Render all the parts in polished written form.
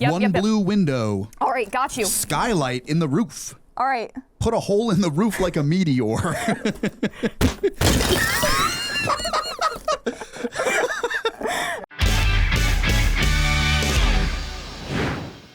One blue window. All right, got you. Skylight in the roof. All right. Put a hole in the roof like a meteor.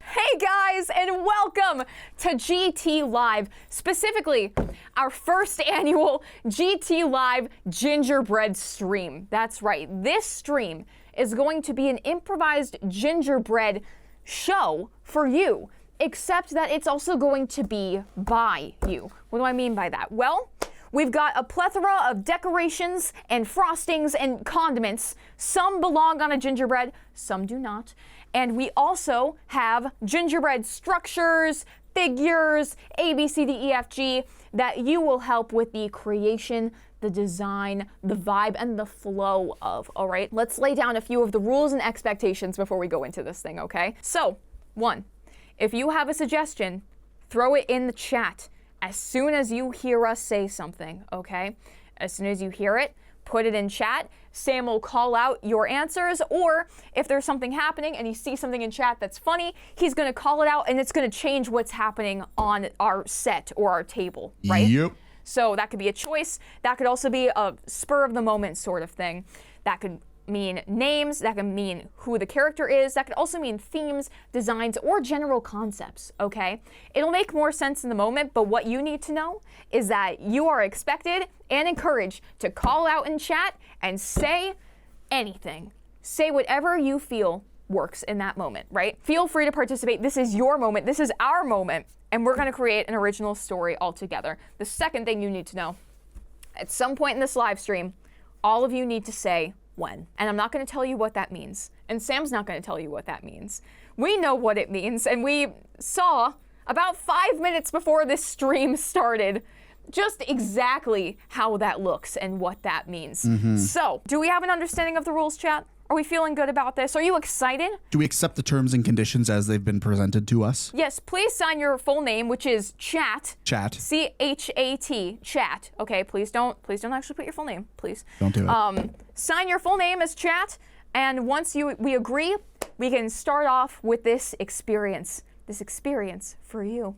Hey guys, and welcome to GTLive, specifically our first annual GTLive Gingerbread stream. That's right, this stream is going to be an improvised gingerbread show for you, except that it's also going to be by you. What do I mean by that? Well, we've got a plethora of decorations and frostings and condiments. Some belong on a gingerbread, some do not. And we also have gingerbread structures, figures, A, B, C, D, E, F, G, that you will help with the creation, the design, the vibe, and the flow of, all right? Let's lay down a few of the rules and expectations before we go into this thing, okay? So, 1, if you have a suggestion, throw it in the chat as soon as you hear us say something, okay? As soon as you hear it, put it in chat. Sam will call out your answers, or if there's something happening and you see something in chat that's funny, he's gonna call it out and it's gonna change what's happening on our set or our table, right? Yep. So that could be a choice. That could also be a spur of the moment sort of thing. That could mean names, that can mean who the character is, that could also mean themes, designs, or general concepts, okay? It'll make more sense in the moment, but what you need to know is that you are expected and encouraged to call out in chat and say anything. Say whatever you feel works in that moment, right? Feel free to participate. This is your moment, this is our moment, and we're gonna create an original story all together. The second thing you need to know, at some point in this live stream, all of you need to say when. And I'm not going to tell you what that means. And Sam's not going to tell you what that means. We know what it means, and we saw about 5 minutes before this stream started just exactly how that looks and what that means. So, do we have an understanding of the rules, chat? Are we feeling good about this? Are you excited? Do we accept the terms and conditions as they've been presented to us? Yes, please sign your full name, which is Chat. Chat. C-H-A-T, Chat. Okay, please don't actually put your full name, please. Don't do it. Sign your full name as Chat, and once we agree, we can start off with this experience for you.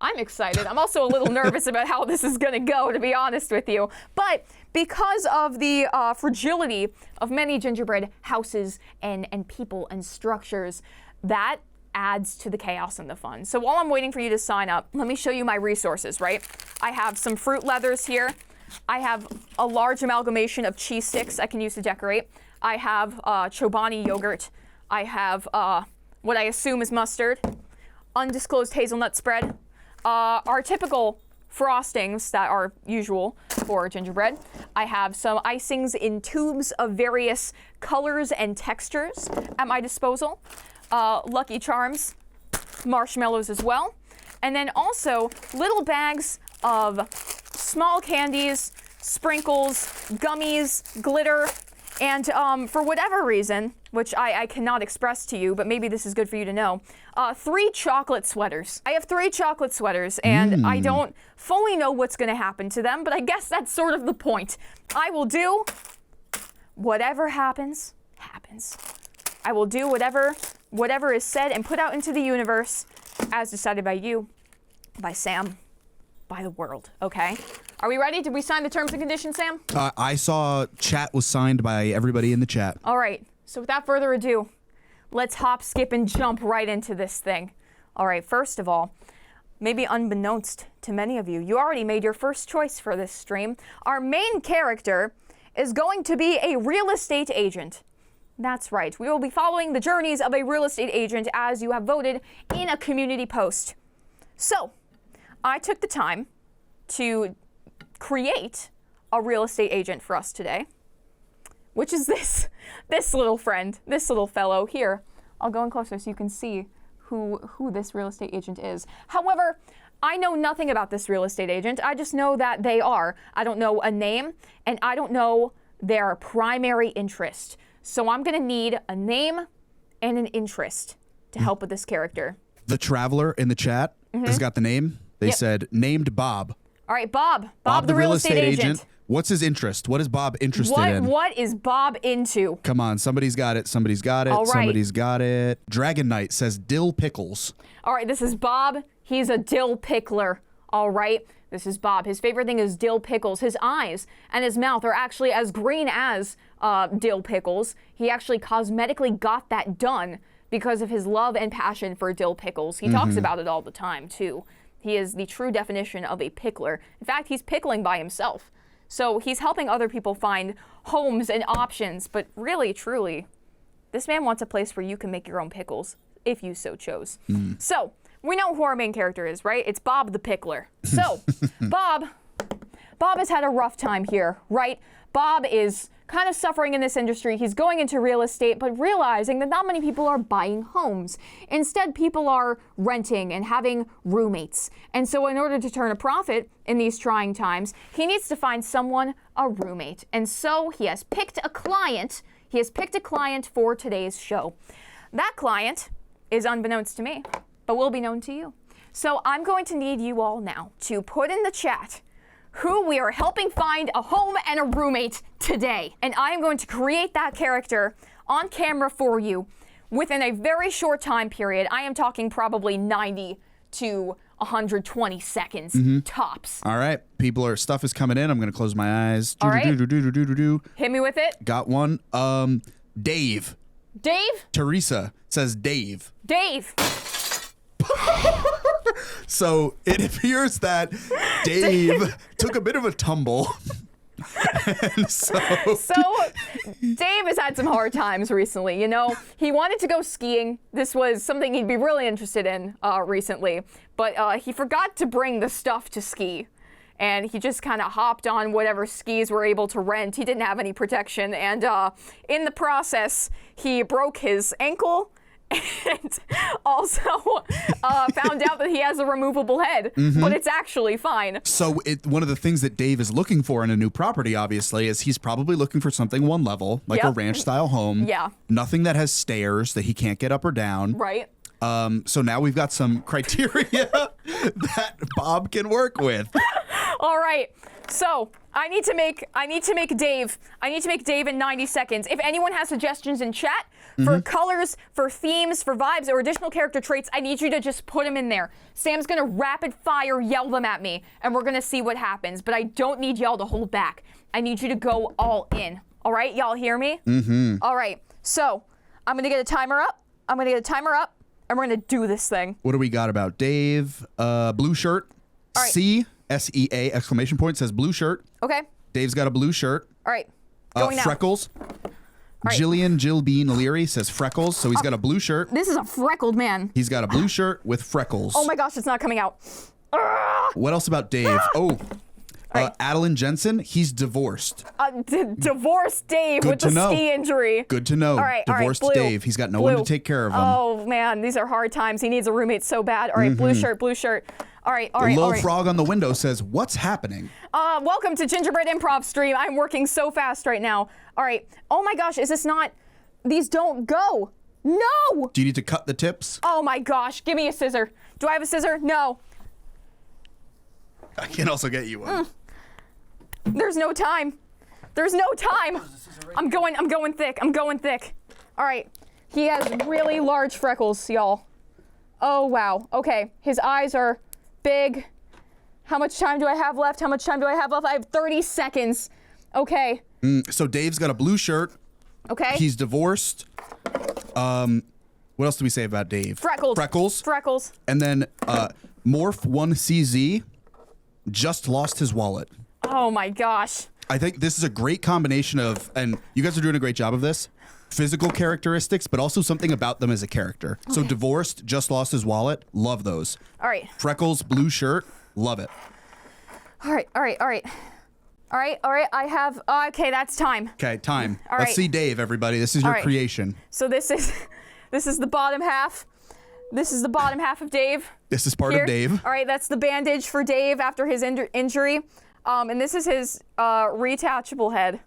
I'm excited. I'm also a little nervous about how this is going to go, to be honest with you. But because of the fragility of many gingerbread houses and people and structures, that adds to the chaos and the fun. So while I'm waiting for you to sign up, let me show you my resources, right? I have some fruit leathers here. I have a large amalgamation of cheese sticks I can use to decorate. I have Chobani yogurt. I have what I assume is mustard, undisclosed hazelnut spread, our typical frostings that are usual for gingerbread. I have some icings in tubes of various colors and textures at my disposal. Lucky Charms, marshmallows as well. And then also little bags of small candies, sprinkles, gummies, glitter, and for whatever reason, which I cannot express to you, but maybe this is good for you to know, 3 chocolate sweaters. I have 3 chocolate sweaters, and I don't fully know what's gonna happen to them, but I guess that's sort of the point. I will do whatever happens, happens. I will do whatever is said and put out into the universe as decided by you, by Sam, by the world, okay? Are we ready? Did we sign the terms and conditions, Sam? I saw chat was signed by everybody in the chat. All right, so without further ado, let's hop, skip, and jump right into this thing. All right, first of all, maybe unbeknownst to many of you, you already made your first choice for this stream. Our main character is going to be a real estate agent. That's right, we will be following the journeys of a real estate agent as you have voted in a community post. So, I took the time to create a real estate agent for us today, which is this little friend, this little fellow here. I'll go in closer so you can see who this real estate agent is. However, I know nothing about this real estate agent. I just know that they are. I don't know a name, and I don't know their primary interest. So I'm gonna need a name and an interest to help with this character. The traveler in the chat has got the name. They said named Bob. All right, Bob the real estate agent. What's his interest? What is Bob interested in? What is Bob into? Come on, somebody's got it. Somebody's got it. All right. Somebody's got it. Dragon Knight says dill pickles. All right, this is Bob. He's a dill pickler. All right, this is Bob. His favorite thing is dill pickles. His eyes and his mouth are actually as green as dill pickles. He actually cosmetically got that done because of his love and passion for dill pickles. He talks about it all the time, too. He is the true definition of a pickler. In fact, he's pickling by himself. So he's helping other people find homes and options. But really, truly, this man wants a place where you can make your own pickles, if you so chose. So we know who our main character is, right? It's Bob the Pickler. So Bob has had a rough time here, right? Bob is kind of suffering in this industry. He's going into real estate, but realizing that not many people are buying homes. Instead, people are renting and having roommates. And so in order to turn a profit in these trying times, he needs to find someone a roommate. And so he has picked a client. He has picked a client for today's show. That client is unbeknownst to me, but will be known to you. So I'm going to need you all now to put in the chat who we are helping find a home and a roommate today. And I am going to create that character on camera for you within a very short time period. I am talking probably 90 to 120 seconds tops. All right, stuff is coming in. I'm gonna close my eyes. All right. Hit me with it. Got one. Dave. Dave? Teresa says Dave. Dave. So it appears that Dave took a bit of a tumble. And so Dave has had some hard times recently. You know, he wanted to go skiing. This was something he'd be really interested in recently, but he forgot to bring the stuff to ski. And he just kind of hopped on whatever skis were able to rent. He didn't have any protection. And in the process, he broke his ankle and also found out that he has a removable head, but it's actually fine. So one of the things that Dave is looking for in a new property, obviously, is he's probably looking for something one level, like a ranch-style home. Yeah. Nothing that has stairs that he can't get up or down. Right. So now we've got some criteria that Bob can work with. All right. So I need to make Dave in 90 seconds. If anyone has suggestions in chat for colors, for themes, for vibes, or additional character traits, I need you to just put them in there. Sam's gonna rapid fire yell them at me, and we're gonna see what happens. But I don't need y'all to hold back. I need you to go all in. All right, y'all hear me? All right. So I'm gonna get a timer up. And we're gonna do this thing. What do we got about Dave? Blue shirt. All right. C-S-E-A exclamation point says blue shirt. Okay. Dave's got a blue shirt. All right. Going now. Freckles. Right. Jill Bean Leary says freckles, so he's got a blue shirt. This is a freckled man. He's got a blue shirt with freckles. Oh my gosh, it's not coming out. What else about Dave? Right. Adeline Jensen, he's divorced. Divorced Dave with the ski injury. Good to know. All right, divorced blue. Dave. He's got no one to take care of him. Oh man, these are hard times. He needs a roommate so bad. All right, blue shirt. All right. The little frog on the window says, "What's happening?" Welcome to Gingerbread Improv Stream. I'm working so fast right now. All right. Oh my gosh, is this not? These don't go. No. Do you need to cut the tips? Oh my gosh, give me a scissor. Do I have a scissor? No. I can also get you one. There's no time. I'm going thick. All right. He has really large freckles, y'all. Oh, wow. Okay. His eyes are big. How much time do I have left? I have 30 seconds. Okay. So Dave's got a blue shirt. Okay. He's divorced. What else do we say about Dave? Freckles. And then Morph1CZ just lost his wallet. Oh my gosh. I think this is a great combination of, and you guys are doing a great job of this, physical characteristics, but also something about them as a character. Okay. So divorced, just lost his wallet, love those. All right. Freckles, blue shirt, love it. All right. I have, okay, that's time. Okay, time. All Let's right. see Dave, everybody. This is your creation. So this is the bottom half. This is the bottom half of Dave. This is part of Dave. All right, that's the bandage for Dave after his injury. And this is his retouchable head.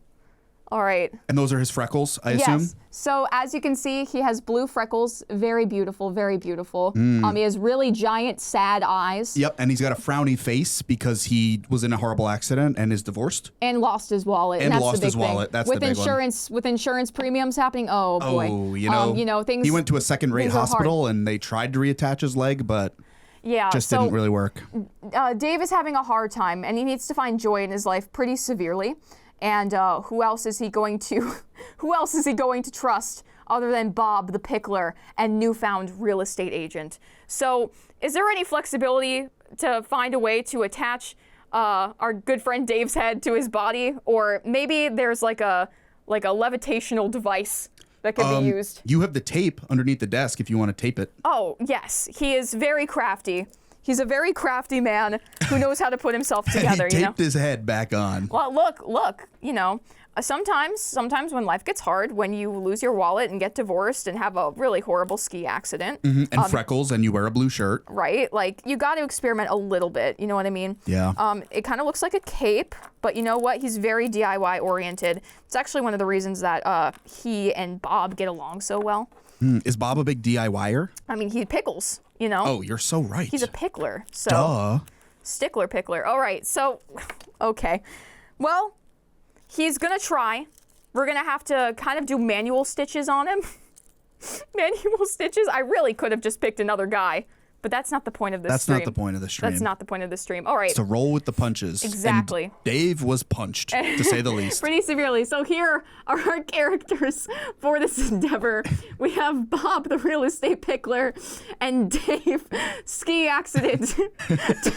All right. And those are his freckles, I assume? Yes. So as you can see, he has blue freckles. Very beautiful, very beautiful. He has really giant, sad eyes. Yep, and he's got a frowny face because he was in a horrible accident and is divorced. And lost his wallet. And that's lost the big his wallet. Thing. That's with the big insurance, one. With insurance premiums happening, oh boy. Oh, things. He went to a second-rate hospital and they tried to reattach his leg, but just didn't really work. Dave is having a hard time, and he needs to find joy in his life pretty severely. And who else is he going to trust other than Bob the Pickler and newfound real estate agent? So is there any flexibility to find a way to attach our good friend Dave's head to his body? Or maybe there's like a levitational device that can be used. You have the tape underneath the desk if you want to tape it. Oh, yes. He is very crafty. He's a very crafty man who knows how to put himself together. He taped his head back on. Well, look, sometimes when life gets hard, when you lose your wallet and get divorced and have a really horrible ski accident. And freckles and you wear a blue shirt. Right? Like, you got to experiment a little bit. You know what I mean? Yeah. It kind of looks like a cape, but you know what? He's very DIY oriented. It's actually one of the reasons that he and Bob get along so well. Is Bob a big DIYer? I mean, he pickles, Oh, you're so right. He's a pickler. So. Duh. Stickler pickler. All right. So, okay. Well, he's going to try. We're going to have to kind of do manual stitches on him. Manual stitches? I really could have just picked another guy. But that's not the point of this stream. That's not the point of the stream. That's not the point of the stream. All right. It's to roll with the punches. Exactly. And Dave was punched, to say the least. Pretty severely. So here are our characters for this endeavor. We have Bob, the real estate pickler, and Dave, ski accident,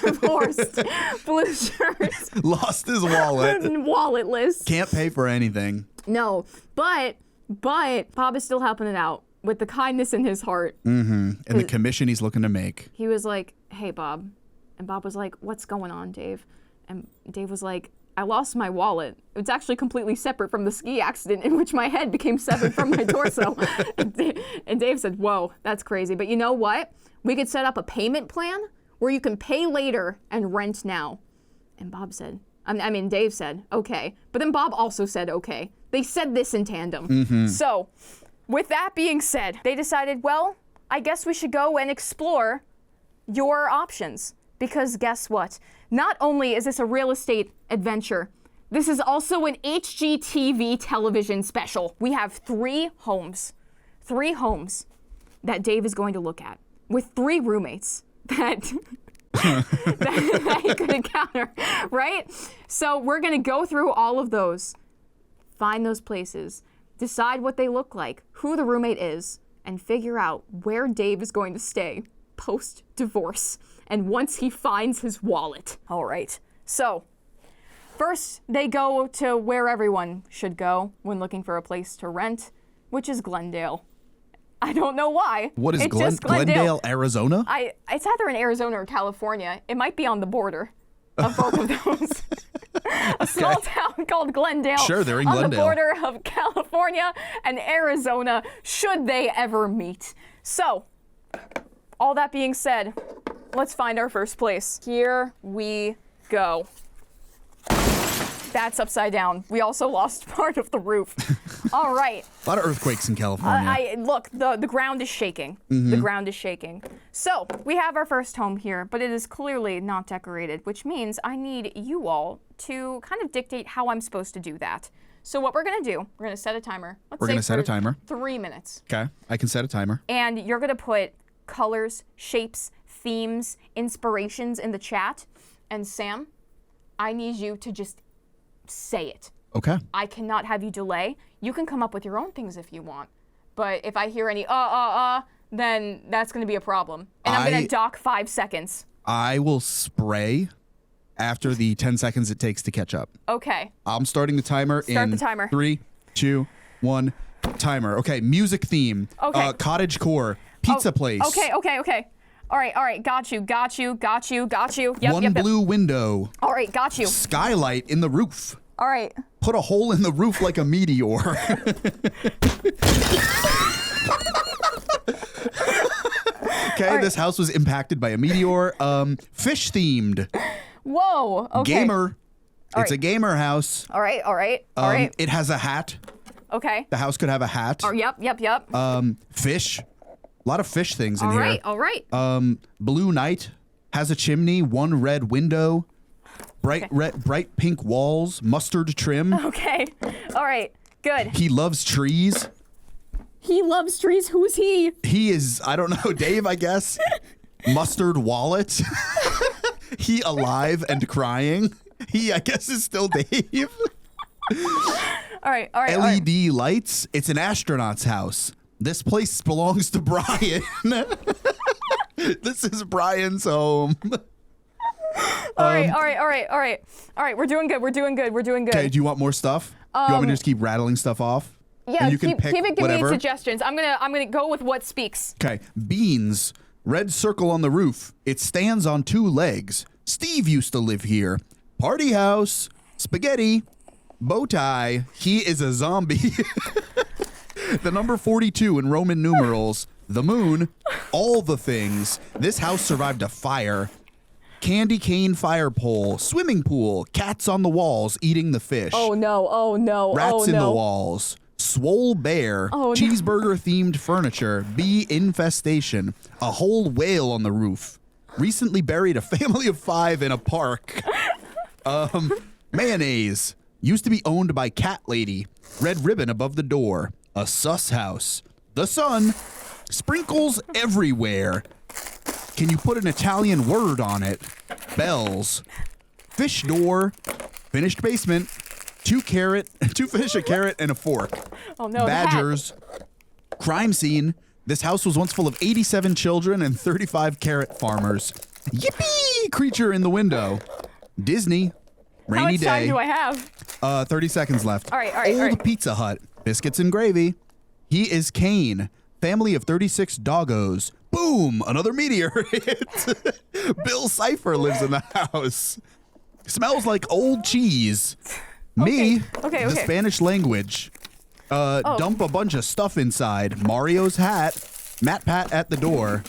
divorced, blue shirt. Lost his wallet. Walletless. Can't pay for anything. No, but Bob is still helping it out. With the kindness in his heart. And the commission he's looking to make. He was like, hey, Bob. And Bob was like, what's going on, Dave? And Dave was like, I lost my wallet. It's actually completely separate from the ski accident in which my head became severed from my torso. And Dave said, whoa, that's crazy. But you know what? We could set up a payment plan where you can pay later and rent now. And Dave said, okay. But then Bob also said, okay. They said this in tandem. So, with that being said, they decided, well, I guess we should go and explore your options. Because guess what? Not only is this a real estate adventure, this is also an HGTV television special. We have 3 homes that Dave is going to look at with 3 roommates that he could encounter, right? So we're going to go through all of those, find those places, decide what they look like, who the roommate is, and figure out where Dave is going to stay post-divorce and once he finds his wallet. All right. So, first, they go to where everyone should go when looking for a place to rent, which is Glendale. I don't know why. What is Glendale, Arizona? It's either in Arizona or California. It might be on the border of both of those. A small town called Glendale. Sure, they're in on Glendale. the border of California and Arizona, should they ever meet. So, all that being said, let's find our first place. Here we go. That's upside down. We also lost part of the roof. All right. A lot of earthquakes in California. Look, the ground is shaking. The ground is shaking. So, we have our first home here, but it is clearly not decorated, which means I need you all to kind of dictate how I'm supposed to do that. So what we're going to do, we're going to set a timer. We're going to set a timer. 3 minutes. Okay, I can set a timer. And you're going to put colors, shapes, themes, inspirations in the chat. And Sam, I need you to just say it. Okay. I cannot have you delay. You can come up with your own things if you want. But if I hear any then that's going to be a problem. And I'm going to dock 5 seconds. I will spray after the 10 seconds it takes to catch up. Okay. I'm starting the timer Start the timer. 3, 2, 1, timer. Okay, music theme. Okay. Cottage core. Pizza place. Okay. All right. Got you. Yep, One blue window. All right, got you. Skylight in the roof. All right. Put a hole in the roof like a meteor. Okay, right. This house was impacted by a meteor. Fish themed. Whoa. Okay. Gamer. It's a gamer house. All right, all right, all right. It has a hat. Okay. The house could have a hat. Oh, yep. Fish. A lot of fish things in All here. right, all right. Blue Knight has a chimney, one red window, bright pink walls, mustard trim. Okay. All right. Good. He loves trees. He loves trees. Who's he? He is, I don't know, Dave, I guess. Mustard wallet. He alive and crying. He, I guess, is still Dave. All right. LED lights. It's an astronaut's house. This place belongs to Brian. This is Brian's home. All right. We're doing good. Okay, do you want more stuff? You want me to just keep rattling stuff off? Yeah, And you can keep pick giving whatever. me suggestions. I'm gonna go with what speaks. Okay, beans. Red circle on the roof. It stands on two legs. Steve used to live here. Party house. Spaghetti. Bow tie. He is a zombie. The number 42 in Roman numerals. The moon. All the things. This house survived a fire. Candy cane fire pole. Swimming pool. Cats on the walls eating the fish. Oh no. Rats in the walls. Swole bear. Oh, no. Cheeseburger themed furniture. Bee infestation. A whole whale on the roof. Recently buried a family of 5 in a park. Mayonnaise. Used to be owned by Cat Lady. Red ribbon above the door. A sus house. The sun. Sprinkles everywhere. Can you put an Italian word on it? Bells. Fish door. Finished basement. 2 fish, a carrot, and a fork. Oh no. Badgers. Crime scene. This house was once full of 87 children and 35 carrot farmers. Yippee! Creature in the window. Disney. Rainy How much day. time do I have? 30 seconds left. All right. Old Pizza Hut. Biscuits and gravy. He is Kane. Family of 36 doggos. Boom! Another meteor hit. Bill Cipher lives in the house. Smells like old cheese. Me. Okay. The Spanish language. Dump a bunch of stuff inside. Mario's hat. Matt Pat at the door.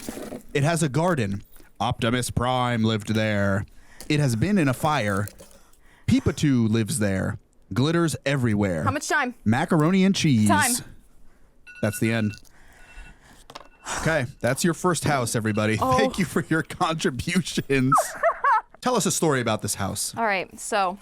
It has a garden. Optimus Prime lived there. It has been in a fire. Peepatoo lives there. Glitters everywhere. How much time? Macaroni and cheese. Time. That's the end. Okay, that's your first house, everybody. Oh. Thank you for your contributions. Tell us a story about this house. All right. So,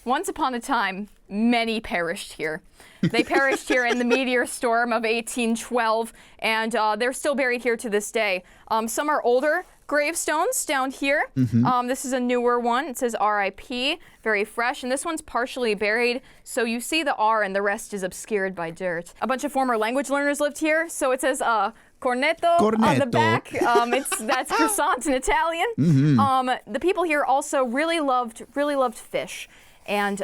once upon a time, many perished here. They perished here in the meteor storm of 1812, and they're still buried here to this day. Some are older gravestones down here. This is a newer one. It says R.I.P., very fresh, and this one's partially buried, so you see the R and the rest is obscured by dirt. A bunch of former language learners lived here, so it says cornetto on the back. That's croissant in Italian. The people here also really loved fish, and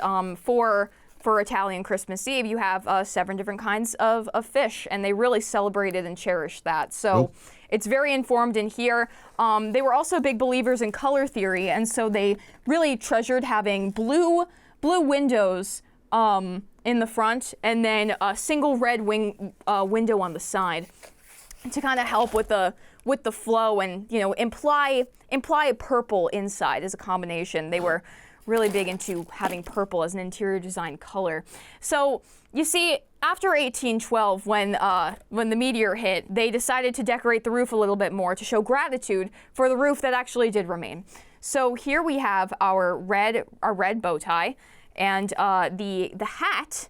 for Italian Christmas Eve, you have 7 different kinds of fish, and they really celebrated and cherished that. So it's very informed in here. They were also big believers in color theory, and so they really treasured having blue windows in the front, and then a single red window on the side to kind of help with the flow and imply a purple inside as a combination. They were really big into having purple as an interior design color. So you see, after 1812, when the meteor hit, they decided to decorate the roof a little bit more to show gratitude for the roof that actually did remain. So here we have our red bow tie and the hat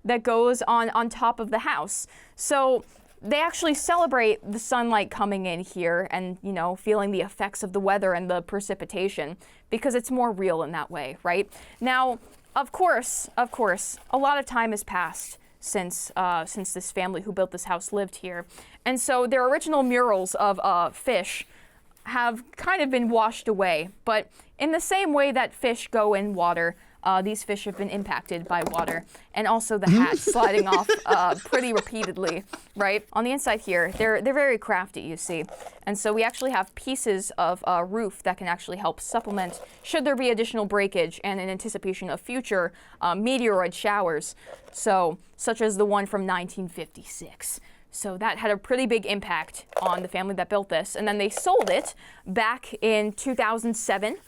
that goes on top of the house. So they actually celebrate the sunlight coming in here and, feeling the effects of the weather and the precipitation because it's more real in that way, right? Now, of course, a lot of time has passed since this family who built this house lived here. And so their original murals of fish have kind of been washed away. But in the same way that fish go in water, these fish have been impacted by water, and also the hat sliding off pretty repeatedly, right? On the inside here, they're very crafty, you see. And so we actually have pieces of roof that can actually help supplement should there be additional breakage and in anticipation of future meteoroid showers, such as the one from 1956. So that had a pretty big impact on the family that built this. And then they sold it back in 2007,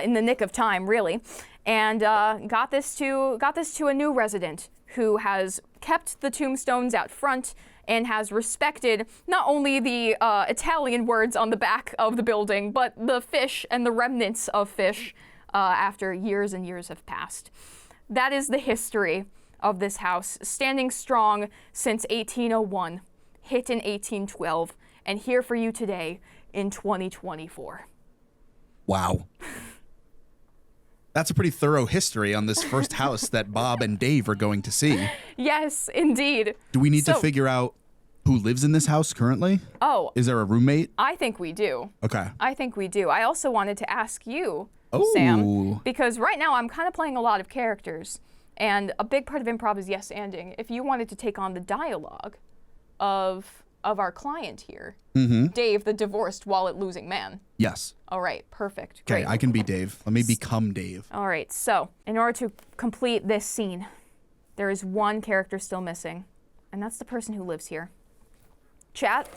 in the nick of time, really. and got this to a new resident who has kept the tombstones out front and has respected not only the Italian words on the back of the building, but the fish and the remnants of fish after years and years have passed. That is the history of this house, standing strong since 1801, hit in 1812, and here for you today in 2024. Wow. That's a pretty thorough history on this first house that Bob and Dave are going to see. Yes, indeed. Do we need to figure out who lives in this house currently? Oh. Is there a roommate? I think we do. Okay. I think we do. I also wanted to ask you, Oh. Sam, because right now I'm kind of playing a lot of characters, and a big part of improv is yes-anding. If you wanted to take on the dialogue of our client here, Dave, the divorced wallet-losing man. Yes. All right, perfect. Okay, Great. I can be Dave. Let me become Dave. All right, so in order to complete this scene, there is one character still missing, and that's the person who lives here. Chat,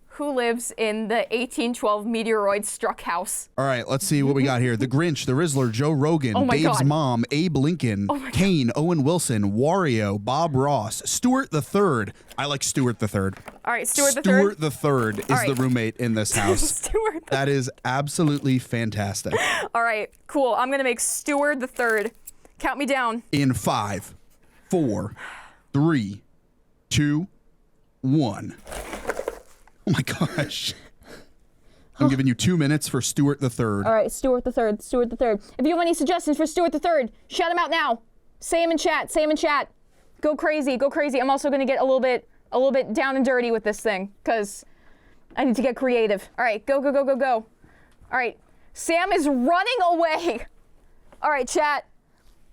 who lives in the 1812 meteoroid-struck house? All right, let's see what we got here. The Grinch, the Rizzler, Joe Rogan, Oh my Dave's God. mom, Abe Lincoln, Kane, Owen Wilson, Wario, Bob Ross, Stuart the Third. I like Stuart the Third. All right, Stuart the Third. Stuart the Third is right. the roommate in this house. Stuart the That is absolutely fantastic. All right, cool. I'm going to make Stuart the Third. Count me down. In 5, 4, 3, 2, 1. Oh my gosh. I'm giving you 2 minutes for Stuart the Third. All right, Stuart the Third, Stuart the Third. If you have any suggestions for Stuart the Third, shout them out now. Say them in chat, say them in chat. Go crazy, go crazy. I'm also going to get a little bit down and dirty with this thing, because I need to get creative. All right, go, go, go, go, go. All right, Sam is running away. All right, chat.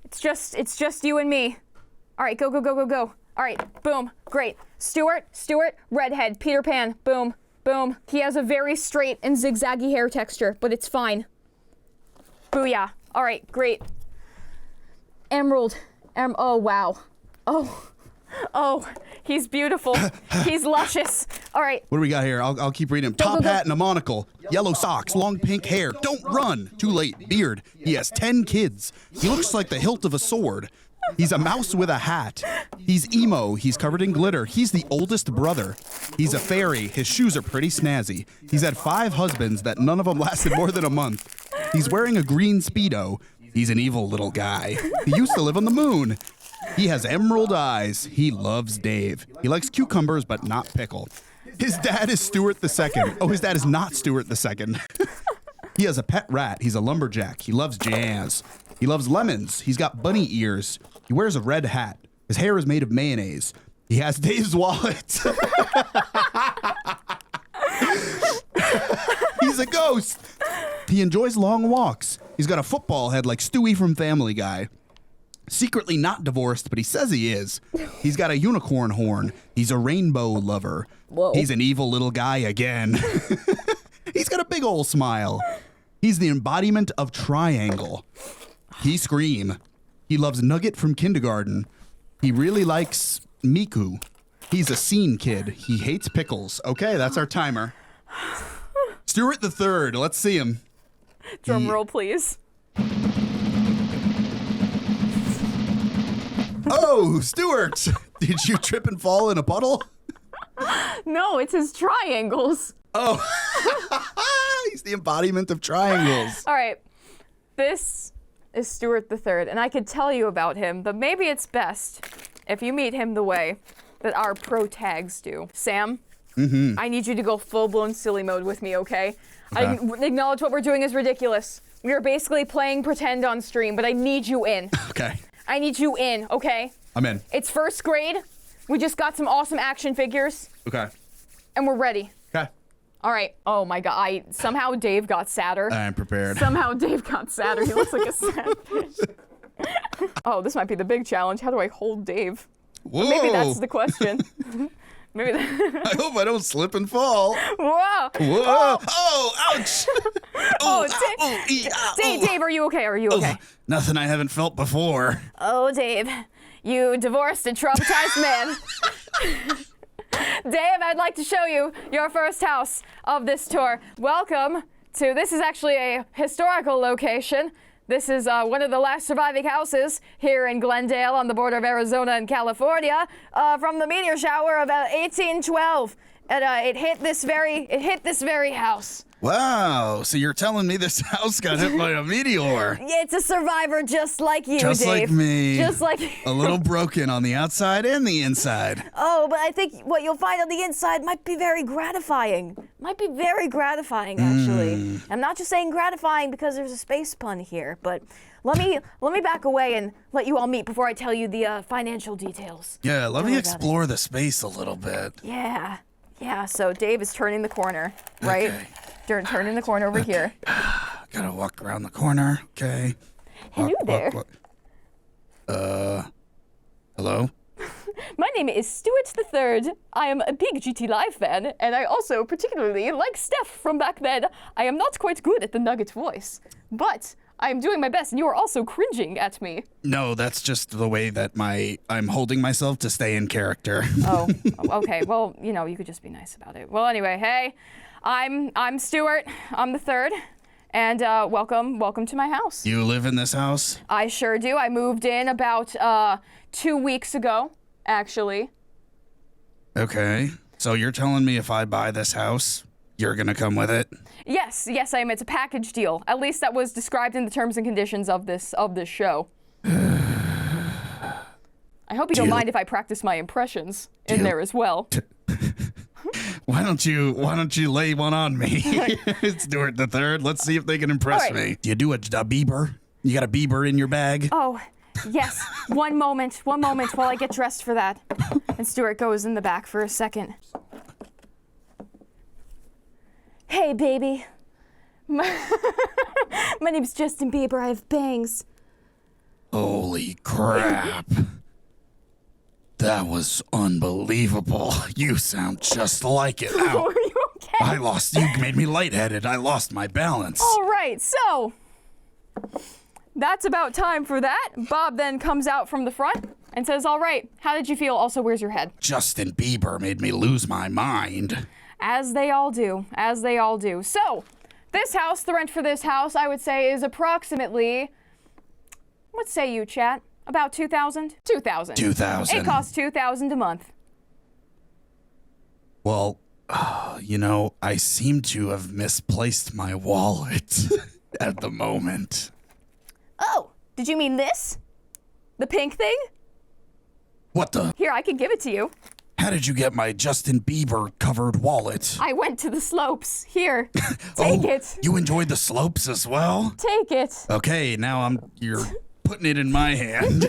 It's just you and me. All right, go, go, go, go, go. All right, boom, great. Stuart, redhead, Peter Pan, boom, boom. He has a very straight and zigzaggy hair texture, but it's fine. Booyah. All right, great. Emerald, oh wow. Oh, he's beautiful. He's luscious. All right. What do we got here? I'll keep reading. Top go, go. hat and a monocle. Yellow socks, long pink hair. Don't run. Too late. Beard. He has 10 kids. He looks like the hilt of a sword. He's a mouse with a hat. He's emo. He's covered in glitter. He's the oldest brother. He's a fairy. His shoes are pretty snazzy. He's had 5 husbands that none of them lasted more than a month. He's wearing a green Speedo. He's an evil little guy. He used to live on the moon. He has emerald eyes. He loves Dave. He likes cucumbers, but not pickle. His dad is Stuart II. Oh, his dad is not Stuart II. He has a pet rat. He's a lumberjack. He loves jazz. He loves lemons. He's got bunny ears. He wears a red hat. His hair is made of mayonnaise. He has Dave's wallet. He's a ghost. He enjoys long walks. He's got a football head like Stewie from Family Guy. Secretly not divorced, but he says he is. He's got a unicorn horn. He's a rainbow lover. Whoa. He's an evil little guy again. He's got a big old smile. He's the embodiment of triangle. He Scream. He loves Nugget from kindergarten. He really likes Miku. He's a scene kid. He hates pickles. Okay, that's our timer. Stuart the Third. Let's see him. Drum roll, please. Oh, Stuart! Did you trip and fall in a puddle? No, it's his triangles. Oh, he's the embodiment of triangles. All right, this is Stuart the Third, and I could tell you about him, but maybe it's best if you meet him the way that our pro tags do. Sam, I need you to go full-blown silly mode with me, okay? I acknowledge what we're doing is ridiculous. We are basically playing pretend on stream, but I need you in. Okay. I need you in, okay? I'm in. It's first grade. We just got some awesome action figures, Okay. and we're ready. Okay. All right. Oh my God. Somehow Dave got sadder. I'm prepared. Somehow Dave got sadder. He looks like a sad fish. Oh, this might be the big challenge. How do I hold Dave? Whoa. Maybe that's the question. Maybe that. I hope I don't slip and fall. Whoa. Whoa. Oh, ouch. Oh, Dave. Dave, are you okay? Are you okay? Nothing I haven't felt before. Oh, Dave, you divorced and traumatized man. Dave, I'd like to show you your first house of this tour. Welcome to, this is actually a historical location. This is one of the last surviving houses here in Glendale on the border of Arizona and California from the meteor shower of 1812. And it hit this very house. Wow, so you're telling me this house got hit by a meteor? Yeah, it's a survivor just like you, just Dave. Like me. Just like a little broken on the outside and the inside. Oh, but I think what you'll find on the inside might be very gratifying. Might be very gratifying, actually. I'm not just saying gratifying because there's a space pun here, but let me back away and let you all meet before I tell you the financial details. Yeah, let me explore the space a little bit. Yeah, so Dave is turning the corner, right? Okay. Turning the corner over here. Gotta walk around the corner, okay. Hello there. Hello? My name is Stuart III. I am a big GTLive fan, and I also particularly like Steph from back then. I am not quite good at the Nugget voice, but I am doing my best, and you are also cringing at me. No, that's just the way that I'm holding myself to stay in character. Oh, okay. Well, you could just be nice about it. Well, anyway, hey, I'm Stuart. I'm the third, and welcome to my house. You live in this house? I sure do. I moved in about 2 weeks ago, actually. Okay. So you're telling me if I buy this house, you're gonna come with it? Yes, I am. It's a package deal. At least that was described in the terms and conditions of this show. I hope you don't mind if I practice my impressions in there as well. Why don't you lay one on me? Stuart the Third. Let's see if they can impress me. Do you do a Bieber? You got a Bieber in your bag? Oh, yes. One moment while I get dressed for that. And Stuart goes in the back for a second. Hey, baby. My name's Justin Bieber. I have bangs. Holy crap. That was unbelievable. You sound just like it. Ow. Are you okay? You made me lightheaded. I lost my balance. All right, so that's about time for that. Bob then comes out from the front and says, all right, how did you feel? Also, where's your head? Justin Bieber made me lose my mind. As they all do. So, this house, the rent for this house, I would say is approximately, what say you, chat? About $2,000? $2,000. It costs $2,000 a month. Well, I seem to have misplaced my wallet at the moment. Oh, did you mean this? The pink thing? What the? Here, I can give it to you. How did you get my Justin Bieber covered wallet? I went to the slopes. Here, take it. You enjoyed the slopes as well? Take it. Okay, now you're putting it in my hand.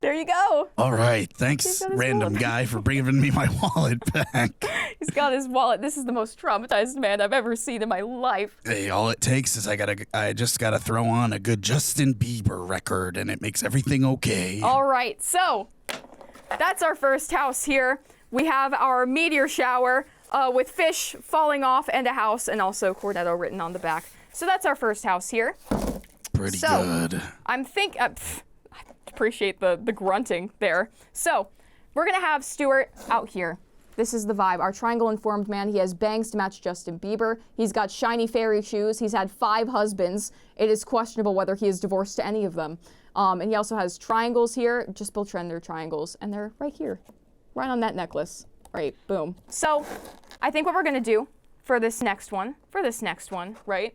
There you go. All right, thanks, random guy, for bringing me my wallet back. He's got his wallet. This is the most traumatized man I've ever seen in my life. Hey, all it takes is I just gotta throw on a good Justin Bieber record, and it makes everything okay. All right, so that's our first house here. We have our meteor shower with fish falling off and a house, and also Cornetto written on the back. So that's our first house here. Pretty good. I appreciate the grunting there. So we're gonna have Stuart out here. This is the vibe. Our triangle-informed man. He has bangs to match Justin Bieber. He's got shiny fairy shoes. He's had 5 husbands. It is questionable whether he is divorced to any of them. And he also has triangles here. Just Bill Trender triangles. And they're right here. Right on that necklace. Right, boom. So I think what we're gonna do for this next one, right,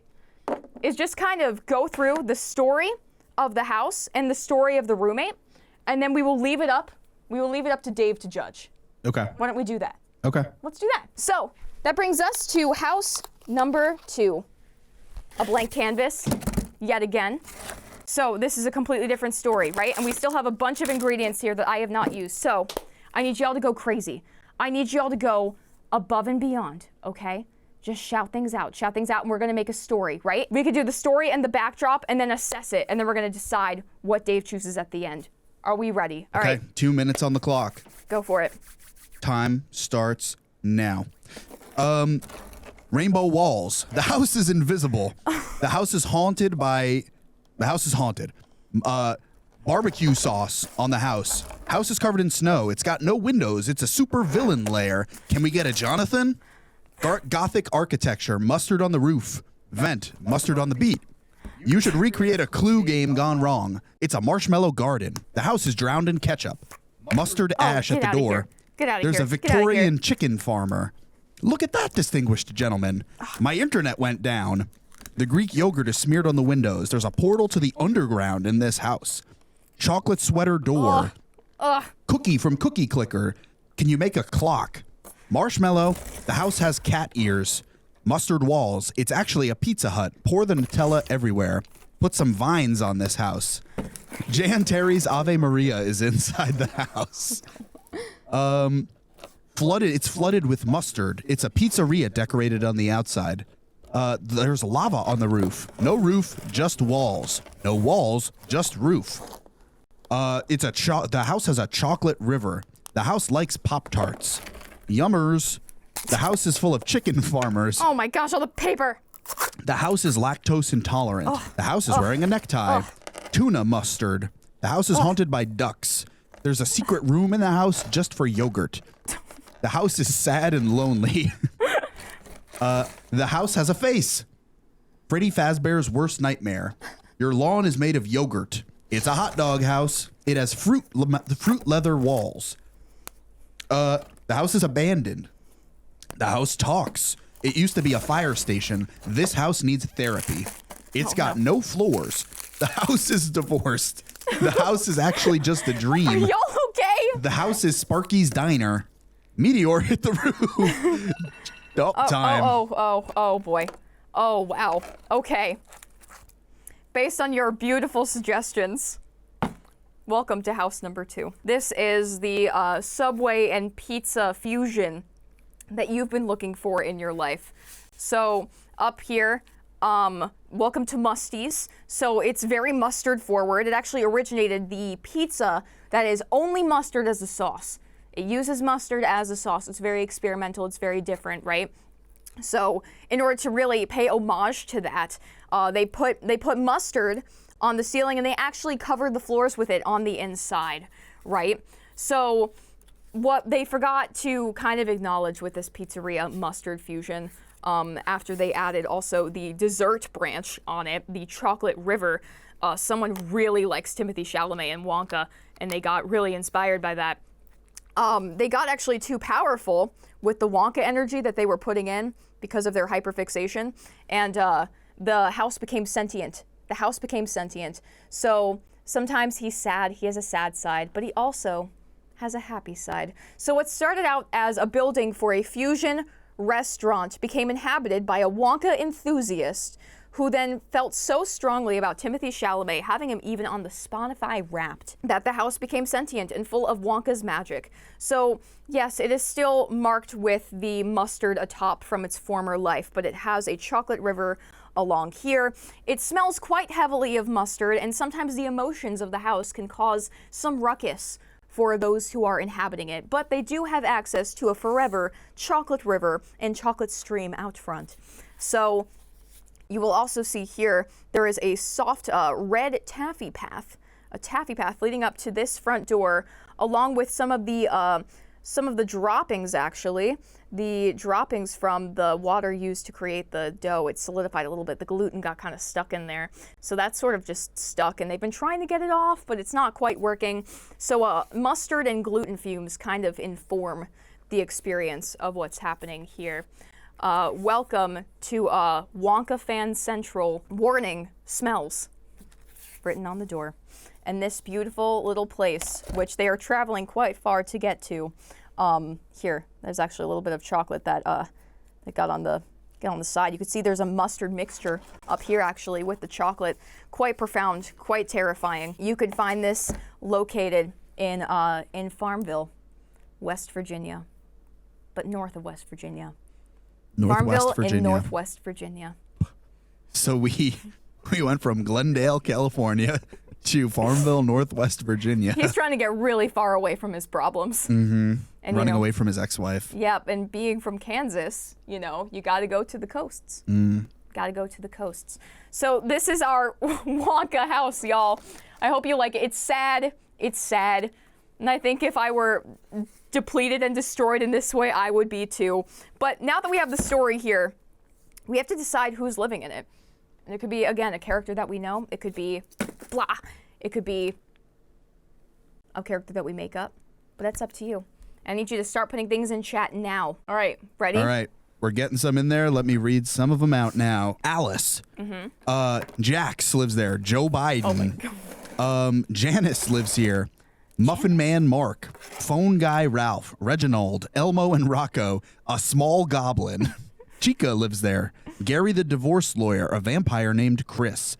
is just kind of go through the story of the house and the story of the roommate, and then we will leave it up to Dave to judge. Okay. Why don't we do that? Okay. Let's do that. So that brings us to house number 2. A blank canvas, yet again. So this is a completely different story, right? And we still have a bunch of ingredients here that I have not used. So I need y'all to go crazy. I need y'all to go above and beyond, okay? Just shout things out, and we're gonna make a story, right? We could do the story and the backdrop and then assess it, and then we're gonna decide what Dave chooses at the end. Are we ready? All right. 2 minutes on the clock. Go for it. Time starts now. Rainbow walls. The house is invisible. The house is haunted. Barbecue sauce on the house. House is covered in snow. It's got no windows. It's a super villain lair. Can we get a Jonathan? Gothic architecture. Mustard on the roof. Vent, mustard on the beat. You should recreate a Clue game gone wrong. It's a marshmallow garden. The house is drowned in ketchup. Mustard ash at the door. Get out of There's here. a Victorian chicken farmer. Look at that, distinguished gentleman. My internet went down. The Greek yogurt is smeared on the windows. There's a portal to the underground in this house. Chocolate sweater door. Cookie from Cookie Clicker. Can you make a clock? Marshmallow. The house has cat ears. Mustard walls. It's actually a Pizza Hut. Pour the Nutella everywhere. Put some vines on this house. Jan Terry's Ave Maria is inside the house. It's flooded with mustard. It's a pizzeria decorated on the outside. There's lava on the roof. No roof, just walls. No walls, just roof. The house has a chocolate river. The house likes Pop-Tarts. Yummers. The house is full of chicken farmers. Oh my gosh, all the paper. The house is lactose intolerant. The house is wearing a necktie. Tuna mustard. The house is haunted by ducks. There's a secret room in the house just for yogurt. The house is sad and lonely. The house has a face. Freddy Fazbear's worst nightmare. Your lawn is made of yogurt. It's a hot dog house. It has fruit leather walls. The house is abandoned. The house talks. It used to be a fire station. This house needs therapy. It's got no floors. The house is divorced. The house is actually just a dream. Are y'all okay? The house is Sparky's Diner. Meteor hit the roof. Time. Oh boy. Oh wow. Okay. Based on your beautiful suggestions, welcome to house number 2. This is the Subway and pizza fusion that you've been looking for in your life. So up here, welcome to Musty's. So it's very mustard forward. It actually originated the pizza that is only mustard as a sauce. It uses mustard as a sauce. It's very experimental. It's very different, right? So in order to really pay homage to that, they put mustard on the ceiling and they actually covered the floors with it on the inside, right? So what they forgot to kind of acknowledge with this pizzeria mustard fusion, after they added also the dessert branch on it, the chocolate river, someone really likes Timothée Chalamet and Wonka, and they got really inspired by that. They got actually too powerful with the Wonka energy that they were putting in because of their hyperfixation, and the house became sentient. The house became sentient. So sometimes he's sad, he has a sad side, but he also has a happy side. So what started out as a building for a fusion restaurant became inhabited by a Wonka enthusiast who then felt so strongly about Timothée Chalamet, having him even on the Spotify Wrapped, that the house became sentient and full of Wonka's magic. So yes, it is still marked with the mustard atop from its former life, but it has a chocolate river along here. It smells quite heavily of mustard, and sometimes the emotions of the house can cause some ruckus for those who are inhabiting it, but they do have access to a forever chocolate river and chocolate stream out front. So you will also see here there is a soft red taffy path, a taffy path leading up to this front door, along with some of the droppings, actually. The droppings from the water used to create the dough. It solidified a little bit. The gluten got kind of stuck in there. So that's sort of just stuck, and they've been trying to get it off, but it's not quite working. So mustard and gluten fumes kind of inform the experience of what's happening here. Welcome to Wonka Fan Central. Warning, smells, written on the door. And this beautiful little place, which they are traveling quite far to get to. Here, there's actually a little bit of chocolate that got on the side. You can see there's a mustard mixture up here actually with the chocolate. Quite profound, quite terrifying. You could find this located in Farmville, West Virginia, but north of West Virginia. Farmville in Northwest Virginia. So we went from Glendale, California to Farmville, Northwest Virginia. He's trying to get really far away from his problems. Mm-hmm. And running away from his ex-wife. Yep, and being from Kansas, you got to go to the coasts. Got to go to the coasts. So this is our Wonka house, y'all. I hope you like it. It's sad. It's sad. And I think if I were depleted and destroyed in this way, I would be too. But now that we have the story here, we have to decide who's living in it. And it could be, again, a character that we know. It could be blah. It could be a character that we make up. But that's up to you. I need you to start putting things in chat now. All right, ready? All right. We're getting some in there. Let me read some of them out now. Alice. Jax lives there. Joe Biden. Oh my God. Janice lives here. Muffin Man Mark. Phone Guy Ralph. Reginald. Elmo and Rocco. A small goblin. Chica lives there. Gary the divorce lawyer. A vampire named Chris.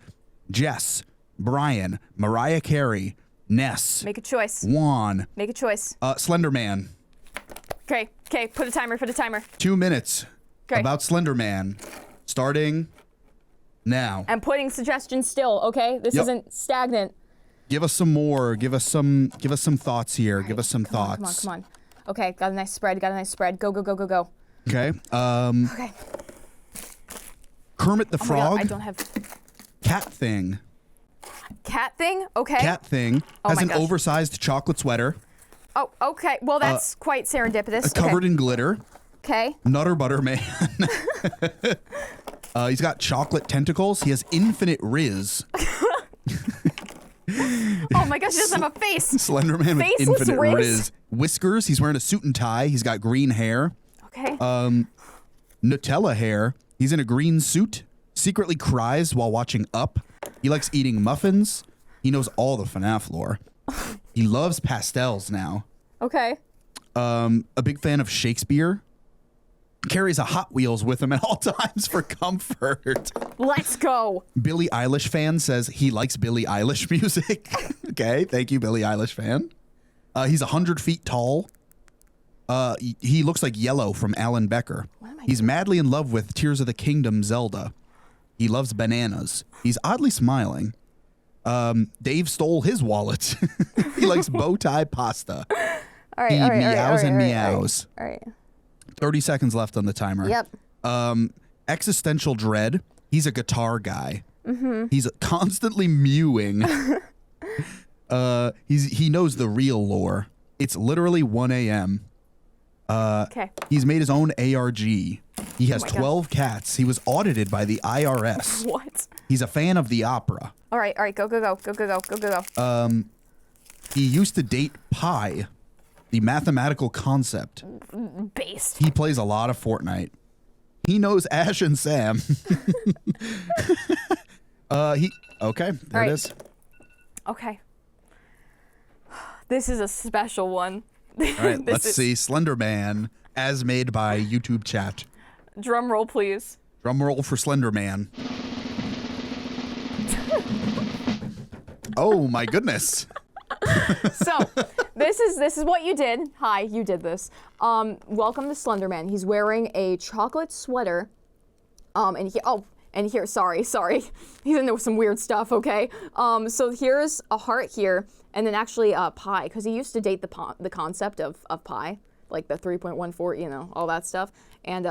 Jess. Brian. Mariah Carey. Ness. Make a choice. Juan. Make a choice. Slender Man. Okay, put a timer. 2 minutes. Okay. About Slender Man. Starting now. I'm putting suggestions still, okay? This Yep. isn't stagnant. Give us some more. Give us some thoughts here. Right, Give us some thoughts. Come on. Okay, got a nice spread. Go. Okay. Okay. Kermit the Oh my God, Frog. I don't have Cat Thing. cat thing. Okay. Cat Thing Oh has my an gosh. oversized chocolate sweater Oh, okay. Well, that's quite serendipitous. covered in glitter. Okay. Nutter Butter Man. He's got chocolate tentacles. He has infinite Riz. Oh my gosh, he doesn't have a face. Slender Man with Faceless infinite Riz? Riz. Whiskers. He's wearing a suit and tie. He's got green hair. Okay. Nutella hair. He's in a green suit. Secretly cries while watching Up. He likes eating muffins. He knows all the FNAF lore. He loves pastels now. Okay. A big fan of Shakespeare. Carries a Hot Wheels with him at all times for comfort. Let's go. Billie Eilish fan says he likes Billie Eilish music. Okay, thank you, Billie Eilish fan. He's 100 feet tall. He looks like Yellow from Alan Becker. He's madly in love with Tears of the Kingdom Zelda. He loves bananas. He's oddly smiling. Dave stole his wallet. He likes bow tie pasta. All right. He All right. meows and all right, meows. All right. 30 seconds left on the timer. Yep. Existential dread. He's a guitar guy. He's constantly mewing. He knows the real lore. It's literally 1 a.m. Okay. He's made his own ARG. He has my God. 12 cats. He was audited by the IRS. What? He's a fan of the opera. All right. Go. He used to date Pi, the mathematical concept. Based. He plays a lot of Fortnite. He knows Ash and Sam. Okay, there right. it is. Okay. This is a special one. All right, let's see. Slender Man, as made by YouTube chat. Drum roll, please. Drum roll for Slender Man. Oh my goodness. So, this is what you did. Hi, you did this. Welcome to Slenderman. He's wearing a chocolate sweater. And here, sorry. He's into some weird stuff, okay? So here's a heart here, and then actually pi, because he used to date the concept of pi, like the 3.14, all that stuff. And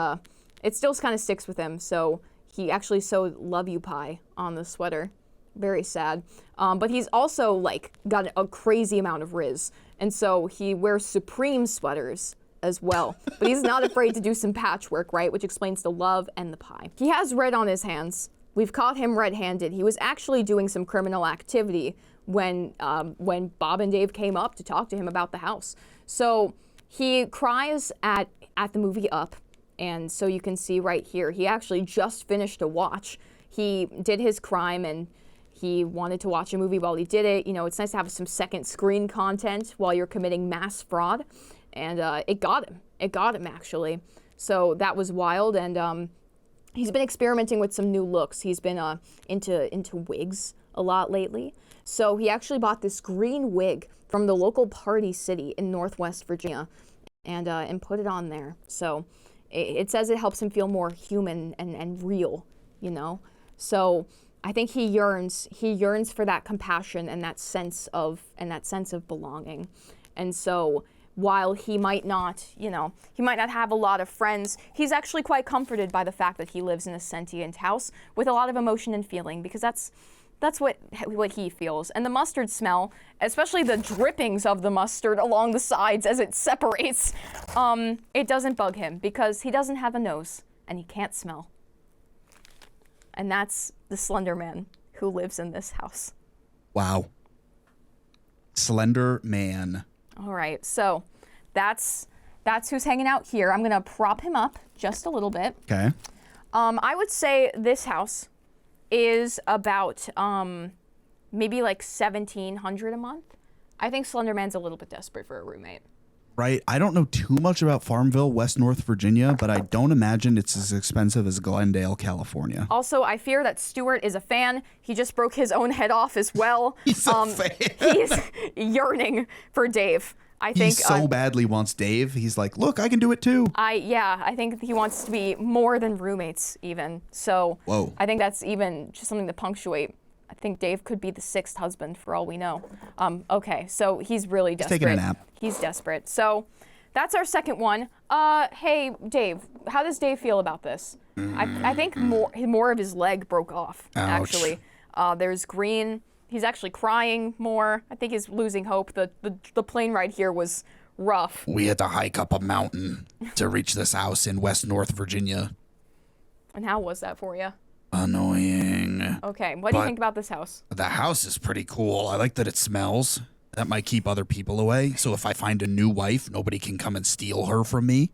it still kind of sticks with him, so he actually sewed "Love You Pi" on the sweater. Very sad. But he's also like got a crazy amount of Riz. And so he wears Supreme sweaters as well. But he's not afraid to do some patchwork, right? Which explains the love and the pie. He has red on his hands. We've caught him red-handed. He was actually doing some criminal activity when Bob and Dave came up to talk to him about the house. So he cries at the movie Up. And so you can see right here, he actually just finished a watch. He did his crime and he wanted to watch a movie while he did it. It's nice to have some second screen content while you're committing mass fraud. And it got him. It got him, actually. So that was wild. And he's been experimenting with some new looks. He's been into wigs a lot lately. So he actually bought this green wig from the local party city in Northwest Virginia and put it on there. So it says it helps him feel more human and real, So I think he yearns for that compassion and that sense of belonging. And so while he might not have a lot of friends, he's actually quite comforted by the fact that he lives in a sentient house with a lot of emotion and feeling, because that's what he feels. And the mustard smell, especially the drippings of the mustard along the sides as it separates, it doesn't bug him because he doesn't have a nose and he can't smell. and that's the Slender Man who lives in this house. Wow. Slender Man. All right, so that's who's hanging out here. I'm gonna prop him up just a little bit. Okay. I would say this house is about maybe like $1,700 a month. I think Slender Man's a little bit desperate for a roommate. Right. I don't know too much about Farmville, West North Virginia, but I don't imagine it's as expensive as Glendale, California. Also, I fear that Stuart is a fan. He just broke his own head off as well. He's a fan. He's yearning for Dave. I think he so badly wants Dave. He's like, look, I can do it too. I think he wants to be more than roommates even. So Whoa. I think that's even just something to punctuate. I think Dave could be the 6th husband for all we know. Okay, so he's really desperate. He's taking a nap. He's desperate. So that's our second one. Hey, Dave, how does Dave feel about this? I think more of his leg broke off, Ouch. actually. There's green. He's actually crying more. I think he's losing hope. The plane ride here was rough. We had to hike up a mountain to reach this house in West North Virginia. And how was that for you? Annoying. Okay, what do you think about this house? The house is pretty cool. I like that it smells. That might keep other people away. So if I find a new wife, nobody can come and steal her from me.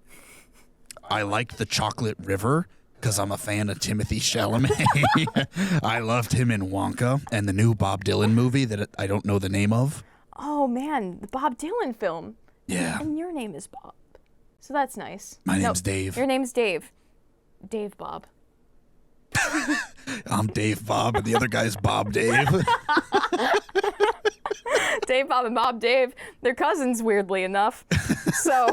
I like the chocolate river because I'm a fan of Timothy Chalamet. I loved him in Wonka and the new Bob Dylan movie that I don't know the name of. Oh man, the Bob Dylan film. Yeah. And your name is Bob. So that's nice. My name's Dave. Your name's Dave. Dave Bob. I'm Dave Bob and the other guy's Bob Dave. Dave Bob and Bob Dave. They're cousins, weirdly enough. So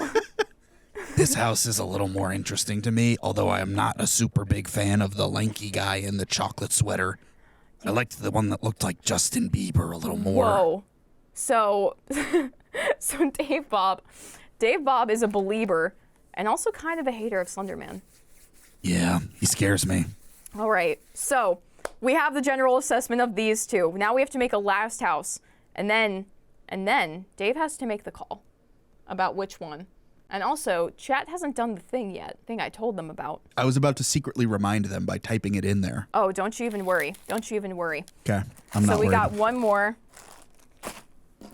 This house is a little more interesting to me, although I am not a super big fan of the lanky guy in the chocolate sweater. I liked the one that looked like Justin Bieber a little more. Whoa. So Dave Bob is a believer and also kind of a hater of Slender Man. Yeah, he scares me. All right, so we have the general assessment of these two. Now we have to make a last house, and then Dave has to make the call about which one. And also, chat hasn't done the thing yet, thing I told them about. I was about to secretly remind them by typing it in there. Oh, don't you even worry. Don't you even worry. Okay, I'm not So we worried. got one more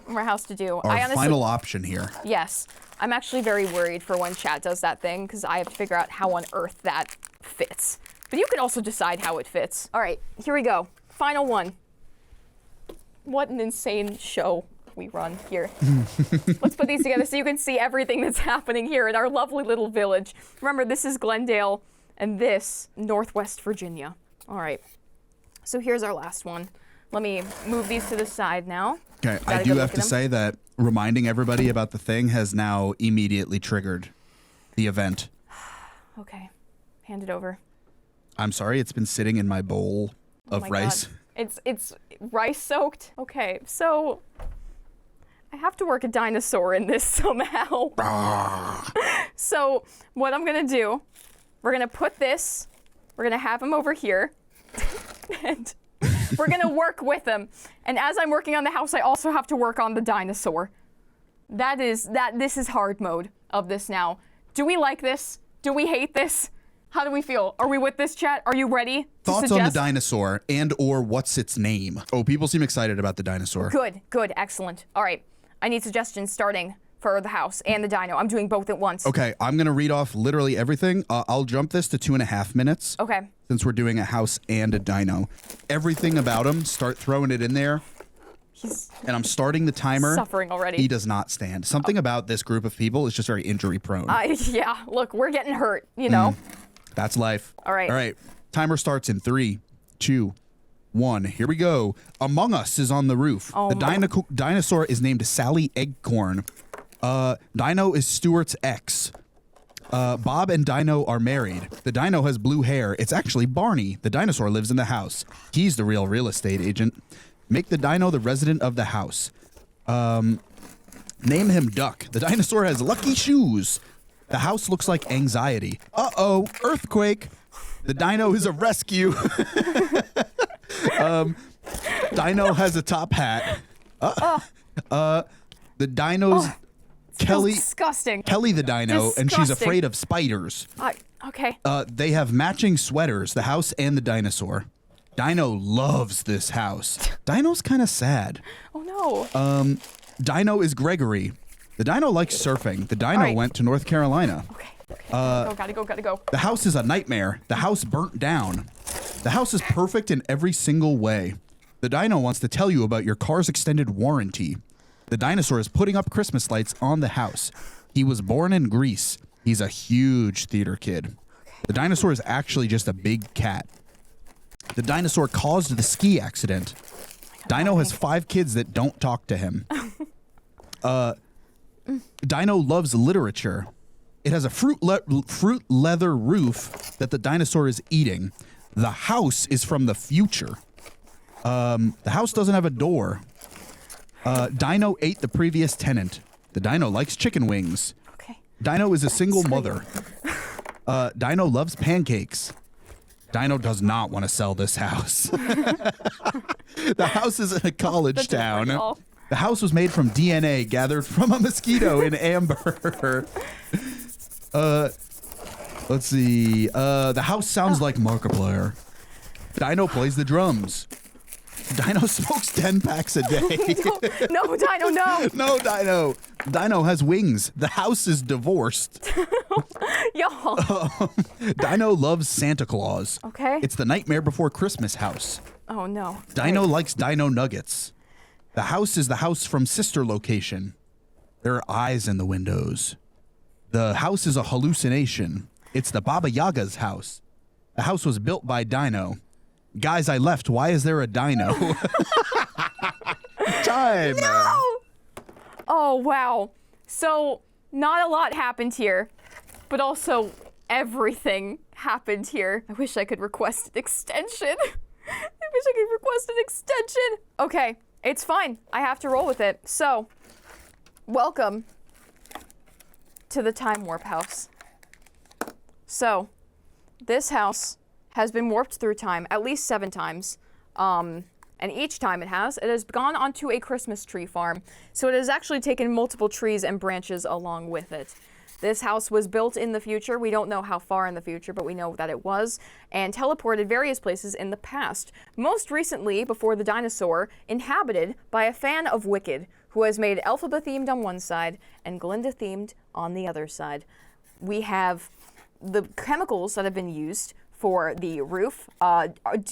house to do. Our final option here. Yes. I'm actually very worried for when chat does that thing because I have to figure out how on earth that fits. But you can also decide how it fits. All right, here we go. Final one. What an insane show we run here. Let's put these together so you can see everything that's happening here in our lovely little village. Remember, this is Glendale and this Northwest Virginia. All right, so here's our last one. Let me move these to the side now. Okay, I do have to say that reminding everybody about the thing has now immediately triggered the event. Okay, hand it over. I'm sorry, it's been sitting in my bowl of rice. God. It's rice soaked. Okay, so I have to work a dinosaur in this somehow. So what I'm gonna do, we're gonna put this, we're gonna have him over here, and we're gonna work with him. And as I'm working on the house, I also have to work on the dinosaur. This is hard mode of this now. Do we like this? Do we hate this? How do we feel? Are we with this, chat? Are you ready to Thoughts suggest? on the dinosaur and or what's its name? Oh, people seem excited about the dinosaur. Good, excellent. All right, I need suggestions starting for the house and the dino. I'm doing both at once. Okay, I'm going to read off literally everything. I'll jump this to 2.5 minutes. Okay. Since we're doing a house and a dino. Everything about him, start throwing it in there. And I'm starting the timer. Suffering already. He does not stand. Something about this group of people is just very injury prone. Yeah, look, we're getting hurt, you know. That's life. All right. All right. Timer starts in 3, 2, 1. Here we go. Among Us is on the roof. Oh The dinosaur is named Sally Eggcorn. Dino is Stuart's ex. Bob and Dino are married. The dino has blue hair. It's actually Barney. The dinosaur lives in the house. He's the real estate agent. Make the dino the resident of the house. Name him Duck. The dinosaur has lucky shoes. The house looks like anxiety. Uh-oh, earthquake. The dino is a rescue. Dino has a top hat. The dino's... Kelly, disgusting. Kelly the dino, and she's Disgusting. afraid of spiders. Okay. They have matching sweaters, the house and the dinosaur. Dino loves this house. Dino's kind of sad. Oh no. Dino is Gregory. The dino likes surfing. The dino right. went to North Carolina. Okay. Gotta go. The house is a nightmare. The house burnt down. The house is perfect in every single way. The dino wants to tell you about your car's extended warranty. The dinosaur is putting up Christmas lights on the house. He was born in Greece. He's a huge theater kid. The dinosaur is actually just a big cat. The dinosaur caused the ski accident. Dino has 5 kids that don't talk to him. Dino loves literature. It has a fruit leather roof that the dinosaur is eating. The house is from the future. The house doesn't have a door. Dino ate the previous tenant. The dino likes chicken wings. Okay. Dino is a single mother. Dino loves pancakes. Dino does not want to sell this house. The house is in a college town. The house was made from DNA gathered from a mosquito in amber. Let's see. The house sounds like Markiplier. Dino plays the drums. Dino smokes 10 packs a day. No, Dino, no. No, Dino. Dino has wings. The house is divorced. Y'all. Dino loves Santa Claus. Okay. It's the Nightmare Before Christmas house. Oh no. Dino likes Dino Nuggets. The house is the house from Sister Location. There are eyes in the windows. The house is a hallucination. It's the Baba Yaga's house. The house was built by Dino. Guys, I left. Why is there a dino? Time. No! Oh, wow. So, not a lot happened here, but also everything happened here. I wish I could request an extension. Okay, it's fine. I have to roll with it. So, welcome to the Time Warp House. So, this house has been warped through time at least 7 times. And each time it has gone onto a Christmas tree farm. So it has actually taken multiple trees and branches along with it. This house was built in the future. We don't know how far in the future, but we know that it was, and teleported various places in the past. Most recently, before the dinosaur, inhabited by a fan of Wicked, who has made Elphaba themed on one side and Glinda themed on the other side. We have the chemicals that have been used for the roof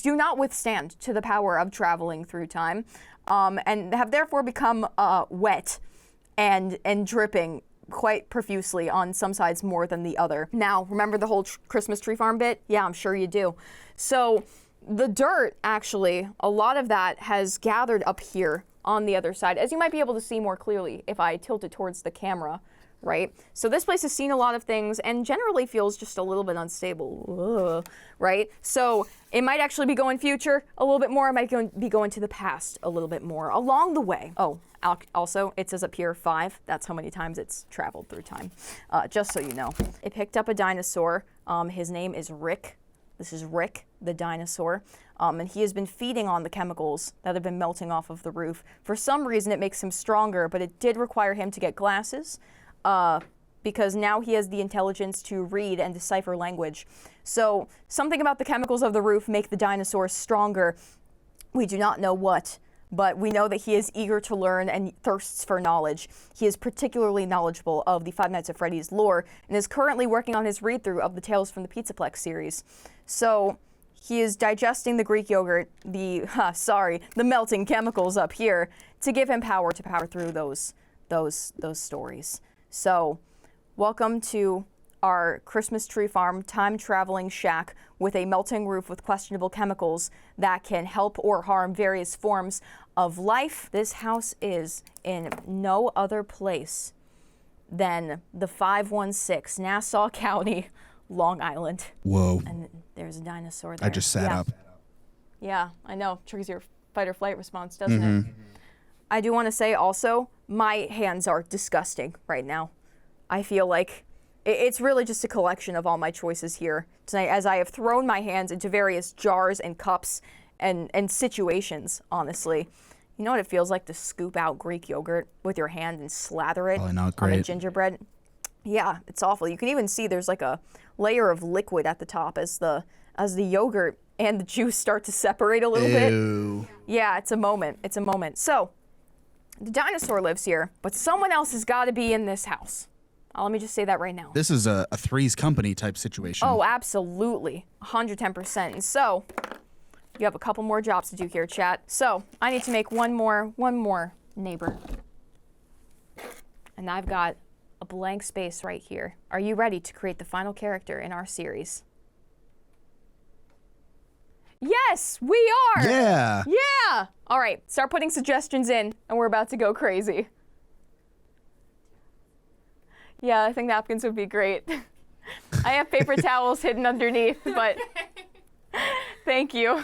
do not withstand to the power of traveling through time, and have therefore become wet and dripping quite profusely on some sides more than the other. Now, remember the whole Christmas tree farm bit? Yeah, I'm sure you do. So the dirt, actually, a lot of that has gathered up here on the other side, as you might be able to see more clearly if I tilt it towards the camera. Right? So this place has seen a lot of things and generally feels just a little bit unstable, right? So it might actually be going future a little bit more. It might be going to the past a little bit more along the way. Oh, also, it says up here 5. That's how many times it's traveled through time, just so you know. It picked up a dinosaur. His name is Rick. This is Rick, the dinosaur. And he has been feeding on the chemicals that have been melting off of the roof. For some reason, it makes him stronger, but it did require him to get glasses. Because now he has the intelligence to read and decipher language. So something about the chemicals of the roof make the dinosaur stronger. We do not know what, but we know that he is eager to learn and thirsts for knowledge. He is particularly knowledgeable of the Five Nights at Freddy's lore and is currently working on his read-through of the Tales from the Pizzaplex series. So he is digesting the Greek yogurt, the melting chemicals up here to give him power to power through those stories. So, welcome to our Christmas tree farm time-traveling shack with a melting roof with questionable chemicals that can help or harm various forms of life. This house is in no other place than the 516, Nassau County, Long Island. Whoa. And there's a dinosaur there. I just sat up. Yeah, I know. Triggers your fight or flight response, doesn't it? I do want to say also, my hands are disgusting right now. I feel like it's really just a collection of all my choices here tonight, as I have thrown my hands into various jars and cups and situations, honestly. You know what it feels like to scoop out Greek yogurt with your hand and slather it Probably not on a great. gingerbread? Yeah, it's awful. You can even see there's like a layer of liquid at the top as the yogurt and the juice start to separate a little bit. Yeah, it's a moment. It's a moment. So, the dinosaur lives here, but someone else has got to be in this house. Let me just say that right now. This is a Three's Company type situation. Oh, absolutely. 110%. And so, you have a couple more jobs to do here, chat. So, I need to make one more neighbor. And I've got a blank space right here. Are you ready to create the final character in our series? Yes, we are! Yeah! Yeah! All right, start putting suggestions in, and we're about to go crazy. Yeah, I think napkins would be great. I have paper towels hidden underneath, but thank you.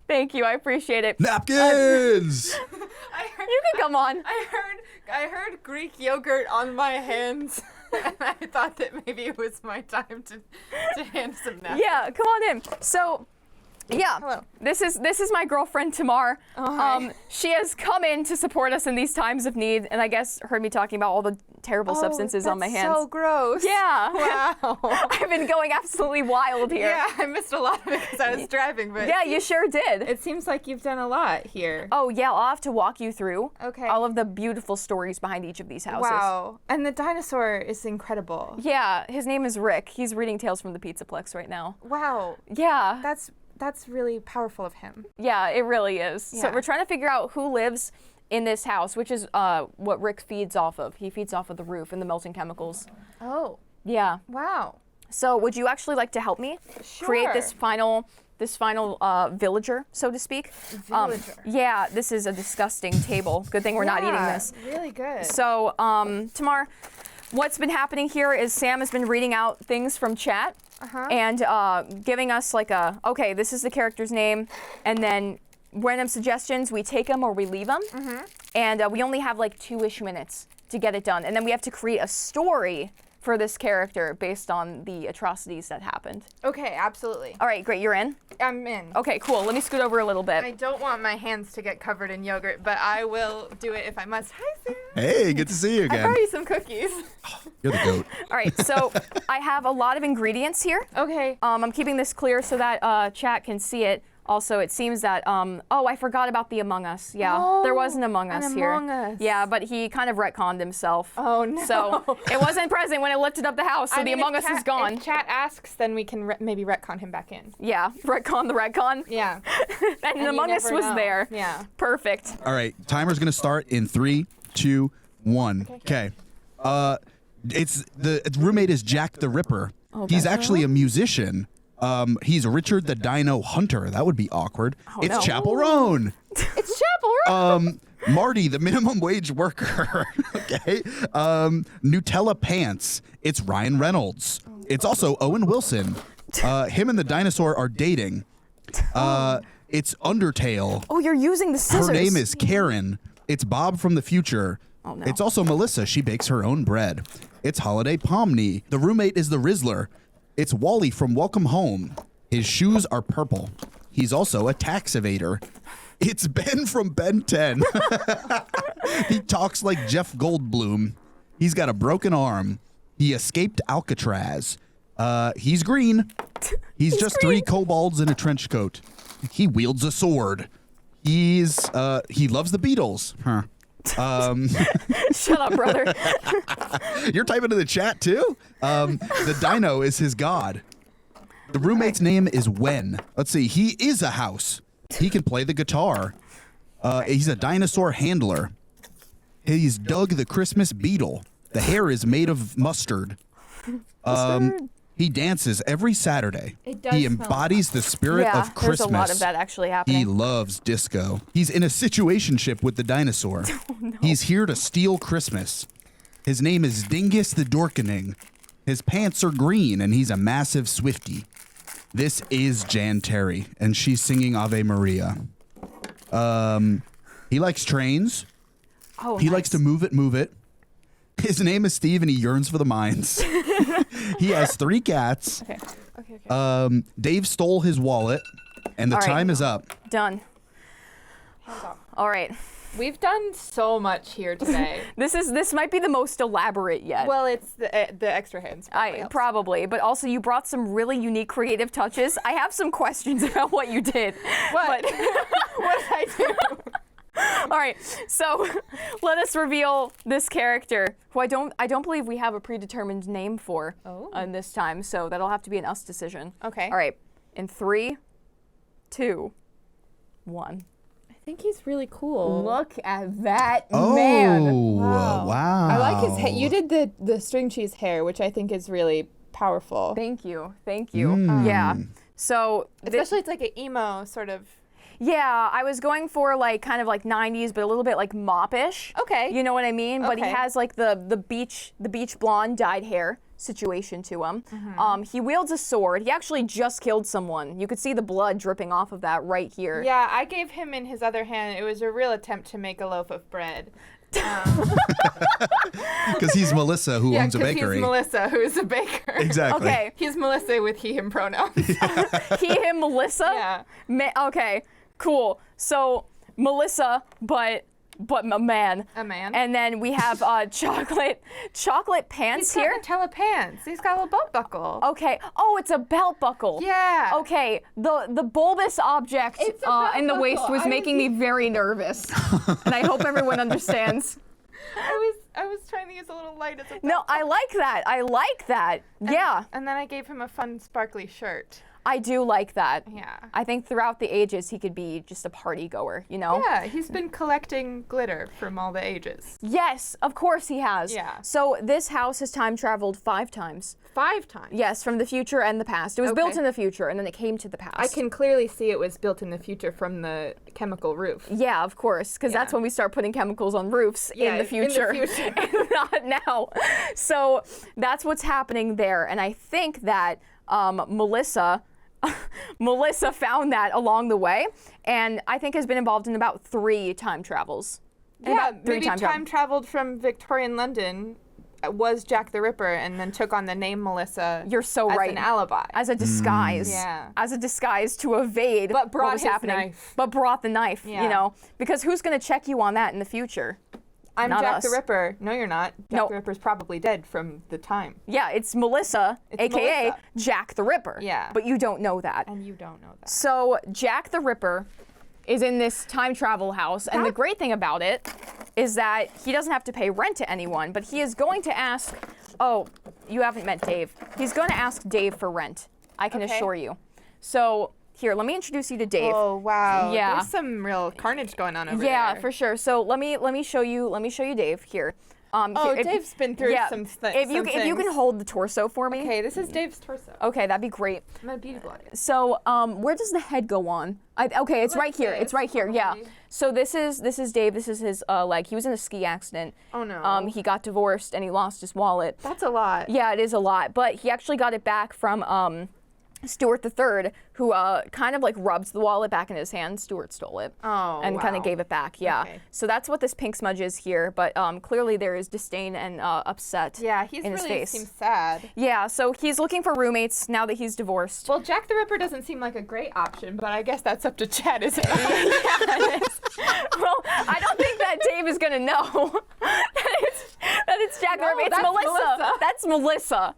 Thank you, I appreciate it. Napkins! You can come on. I heard Greek yogurt on my hands, and I thought that maybe it was my time to hand some napkins. Yeah, come on in. So, yeah, Hello. this is my girlfriend Tamar. Hi. She has come in to support us in these times of need, and I guess heard me talking about all the terrible substances on my hands. So gross. Yeah. Wow. I've been going absolutely wild here. Yeah, I missed a lot of it because I was driving, but Yeah, you sure did. it seems like you've done a lot here. Oh yeah, I'll have to walk you through Okay. all of the beautiful stories behind each of these houses. Wow. And the dinosaur is incredible. Yeah, his name is Rick. He's reading Tales from the Pizzaplex right now. Wow. Yeah. That's really powerful of him. Yeah, it really is. So Yeah. we're trying to figure out who lives in this house, which is what Rick feeds off of. He feeds off of the roof and the melting chemicals. Oh. Yeah. Wow. So would you actually like to help me create Sure. this final villager, so to speak? Villager. Yeah, this is a disgusting table. Good thing we're not eating this. Really good. So, Tamar, what's been happening here is Sam has been reading out things from chat and giving us like okay, this is the character's name, and then random suggestions, we take them or we leave them. And we only have like 2-ish minutes to get it done. And then we have to create a story for this character based on the atrocities that happened. Okay, absolutely. All right, great, you're in? I'm in. Okay, cool, let me scoot over a little bit. I don't want my hands to get covered in yogurt, but I will do it if I must. Hi, Sam. Hey, good to see you I again. brought you some cookies. You're the goat. All right, so I have a lot of ingredients here. Okay. I'm keeping this clear so that chat can see it. Also, it seems that, oh, I forgot about the Among Us. Yeah, there was an Among Us here. Among Us. Yeah, but he kind of retconned himself. Oh, no. So it wasn't present when I lifted up the house, so the Among Us is gone. If chat asks, then we can maybe retcon him back in. Yeah, retcon the retcon. Yeah. And you Among Us never was know. there. Yeah. Perfect. All right, timer's gonna start in 3, 2, 1. Okay. It's the roommate is Jack the Ripper. He's actually a musician. He's Richard the Dino Hunter. That would be awkward. It's no. Chapel Roan. It's Chapel Roan. Marty, the minimum wage worker. Okay. Nutella Pants. It's Ryan Reynolds. It's also Owen Wilson. Him and the dinosaur are dating. It's Undertale. Oh, you're using the scissors. Her name is Karen. It's Bob from the future. Oh, no. It's also Melissa. She bakes her own bread. It's Holiday Pomni. The roommate is the Rizzler. It's Wally from Welcome Home. His shoes are purple. He's also a tax evader. It's Ben from Ben 10. He talks like Jeff Goldblum. He's got a broken arm. He escaped Alcatraz. He's green. He's just green. 3 kobolds in a trench coat. He wields a sword. He loves the Beatles. Huh. Shut up, brother. You're typing in the chat too? The dino is his god. The roommate's name is Wen. Let's see. He is a house. He can play the guitar. He's a dinosaur handler. He's Doug the Christmas beetle. The hair is made of mustard. He dances every Saturday. It does He smell embodies the spirit Yeah, of Christmas. there's a lot of that actually He happening. loves disco. He's in a situationship with the dinosaur. He's here to steal Christmas. His name is Dingus the Dorkening. His pants are green and he's a massive Swiftie. This is Jan Terry and she's singing Ave Maria. He likes trains. Oh, He likes to move it. His name is Steve and he yearns for the mines. He has 3 cats. Okay. Dave stole his wallet and the All right. time is up. Done. All right. We've done so much here today. This might be the most elaborate yet. Well, it's the extra hands. Probably, but also you brought some really unique creative touches. I have some questions about what you did. What? But What did I do? all right, so let us reveal this character, who I don't believe we have a predetermined name for this time, so that'll have to be an us decision. Okay. All right, in 3, 2, 1. I think he's really cool. Look at that Oh, man. wow. I like his hair. You did the string cheese hair, which I think is really powerful. Thank you. Yeah. So Especially it's like an emo sort of. yeah, I was going for like kind of like 90s, but a little bit like mop-ish. Okay. You know what I mean? But he Okay. has like the beach blonde dyed hair situation to him. He wields a sword. He actually just killed someone. You could see the blood dripping off of that right here. Yeah, I gave him in his other hand. It was a real attempt to make a loaf of bread. Because he's Melissa, who owns a bakery. He's Melissa, who's a baker. Exactly. Okay. He's Melissa with he, him pronouns. He, him, Melissa? Yeah. Okay, cool. So Melissa, but a man. A man. And then we have chocolate pants He's got here. Nutella pants. He's got a little belt buckle. Okay. Oh, it's a belt buckle. Yeah. Okay. The bulbous object It's a belt in the waist buckle. was making me very nervous, and I hope everyone understands. I was trying to use a little light as a belt No, I like that. I like that. Yeah, And then I gave him a fun sparkly shirt. I do like that. Yeah. I think throughout the ages he could be just a party goer, you know? Yeah, he's been collecting glitter from all the ages. Yes, of course he has. Yeah. So this house has time traveled 5 times. 5 times. Yes, from the future and the past. It was built Okay. in the future and then it came to the past. I can clearly see it was built in the future from the chemical roof. Yeah, of course, because that's Yeah. when we start putting chemicals on roofs Yeah, in the future, in the future. and not now. So that's what's happening there, and I think that Melissa found that along the way, and I think has been involved in about 3 time travels. Yeah, About 3 maybe time traveled from Victorian London, was Jack the Ripper, and then took on the name Melissa. You're so as right. an alibi. As a disguise. Yeah. As a disguise to evade But brought what was his happening. knife. But brought the knife, you Yeah. know, because who's going to check you on that in the future? I'm not Jack us. the Ripper. No, you're not. Jack No. the Ripper's probably dead from the time. Yeah, it's Melissa, It's aka Melissa. Jack the Ripper. Yeah. But you don't know that. And you don't know that. So Jack the Ripper is in this time travel house, and the great thing about it is that he doesn't have to pay rent to anyone, but he is going to ask, oh, you haven't met Dave. He's going to ask Dave for rent, I can Okay. assure you. So here, let me introduce you to Dave. Oh wow. Yeah. There's some real carnage going on over there. Yeah, for sure. So let me show you Dave here. Oh, if- Dave's been through some If you can things. hold the torso for me. Okay, this is Dave's torso. Okay, that'd be great. I'm a beauty blogger. So, where does the head go on? Okay, it's right here. It's right here. Yeah. probably. So this is Dave. This is his leg. He was in a ski accident. Oh, no. He got divorced and he lost his wallet. That's a lot. Yeah, it is a lot. But he actually got it back from Stuart III, who kind of like rubbed the wallet back in his hand. Stuart stole it. Oh, And kind of wow. gave it back. Yeah. Okay. So that's what this pink smudge is here. But clearly there is disdain and upset. Yeah, he's in his really face. seems sad. Yeah. So he's looking for roommates now that he's divorced. Well, Jack the Ripper doesn't seem like a great option, but I guess that's up to Chad, isn't it? Well, I don't think that Dave is gonna know that it's Jack the No, Ripper. It's that's Melissa. That's Melissa.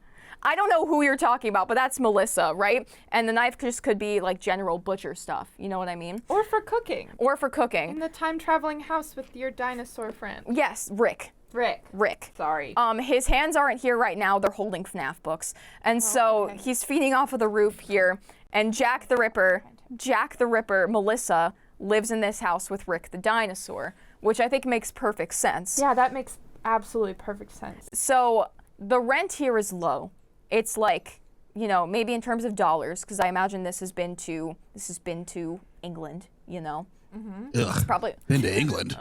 I don't know who you're talking about, but that's Melissa, right? And the knife just could be like general butcher stuff. You know what I mean? Or for cooking. Or for In cooking. the time-traveling house with your dinosaur friend. Yes, Rick. Rick. Sorry. His hands aren't here right now. They're holding FNAF books. And so okay. he's feeding off of the roof here. And Jack the Ripper, Melissa, lives in this house with Rick the dinosaur, which I think makes perfect sense. Yeah, that makes absolutely perfect sense. So the rent here is low. It's like, you know, maybe in terms of dollars, because I imagine this has been to England, you know. Ugh, Probably. been to England.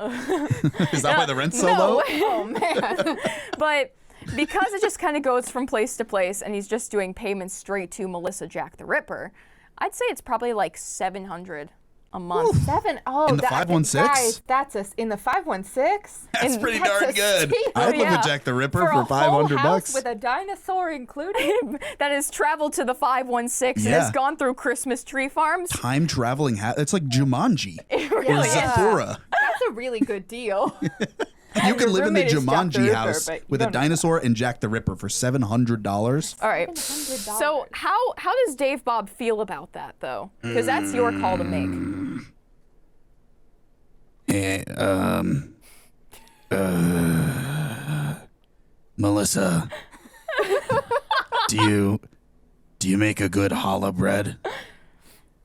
Is that why the rent's so No. low? Oh, man. But because it just kind of goes from place to place and he's just doing payments straight to Melissa Jack the Ripper, I'd say it's probably like $700 a month. 7. Oh, In the 516? Guys, that's in the 516. That's pretty that's darn a good. steal. I'd look Yeah. at Jack the Ripper For for a 500 whole house bucks. with a dinosaur included. That has traveled to the 516 and Yeah. has gone through Christmas tree farms. Time traveling hat. It's like Jumanji or really is. Zathura. That's a really good deal. You can live in the roommate is Jack the Jumanji Ripper, house but you with a don't know dinosaur and Jack the Ripper for $700. All right. $700. So how does Dave Bob feel about that though? Because that's your call to make. Melissa, do you make a good challah bread?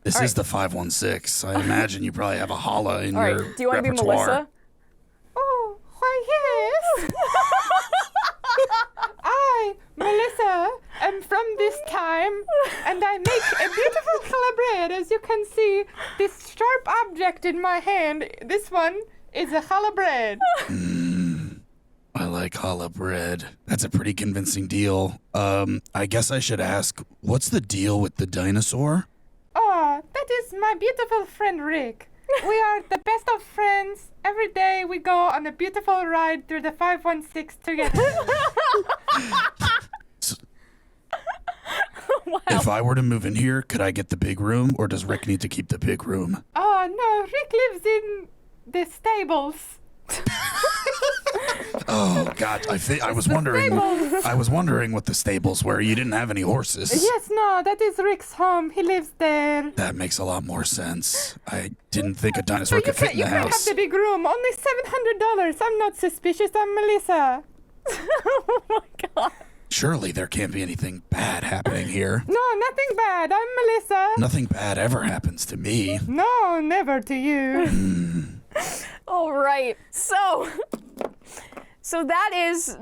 This is the 516. I imagine you probably have a challah in All your right. Do you want to be repertoire. Melissa? Oh, why yes. I, Melissa, am from this time, and I make a beautiful challah bread. As you can see, this sharp object in my hand, this one is a challah bread. I like challah bread. That's a pretty convincing deal. I guess I should ask, what's the deal with the dinosaur? Oh, that is my beautiful friend Rick. We are the best of friends. Every day we go on a beautiful ride through the 516 together. Wow. If I were to move in here, could I get the big room, or does Rick need to keep the big room? Oh no, Rick lives in the stables. Oh God, I was wondering. I was wondering what the stables were. You didn't have any horses. Yes, no, that is Rick's home. He lives there. That makes a lot more sense. I didn't think a dinosaur could fit in You the can't have house. the big room. Only $700. I'm not suspicious. I'm Melissa. Oh my god. Surely there can't be anything bad happening here. No, nothing bad. I'm Melissa. Nothing bad ever happens to me. No, never to you. All right. So that is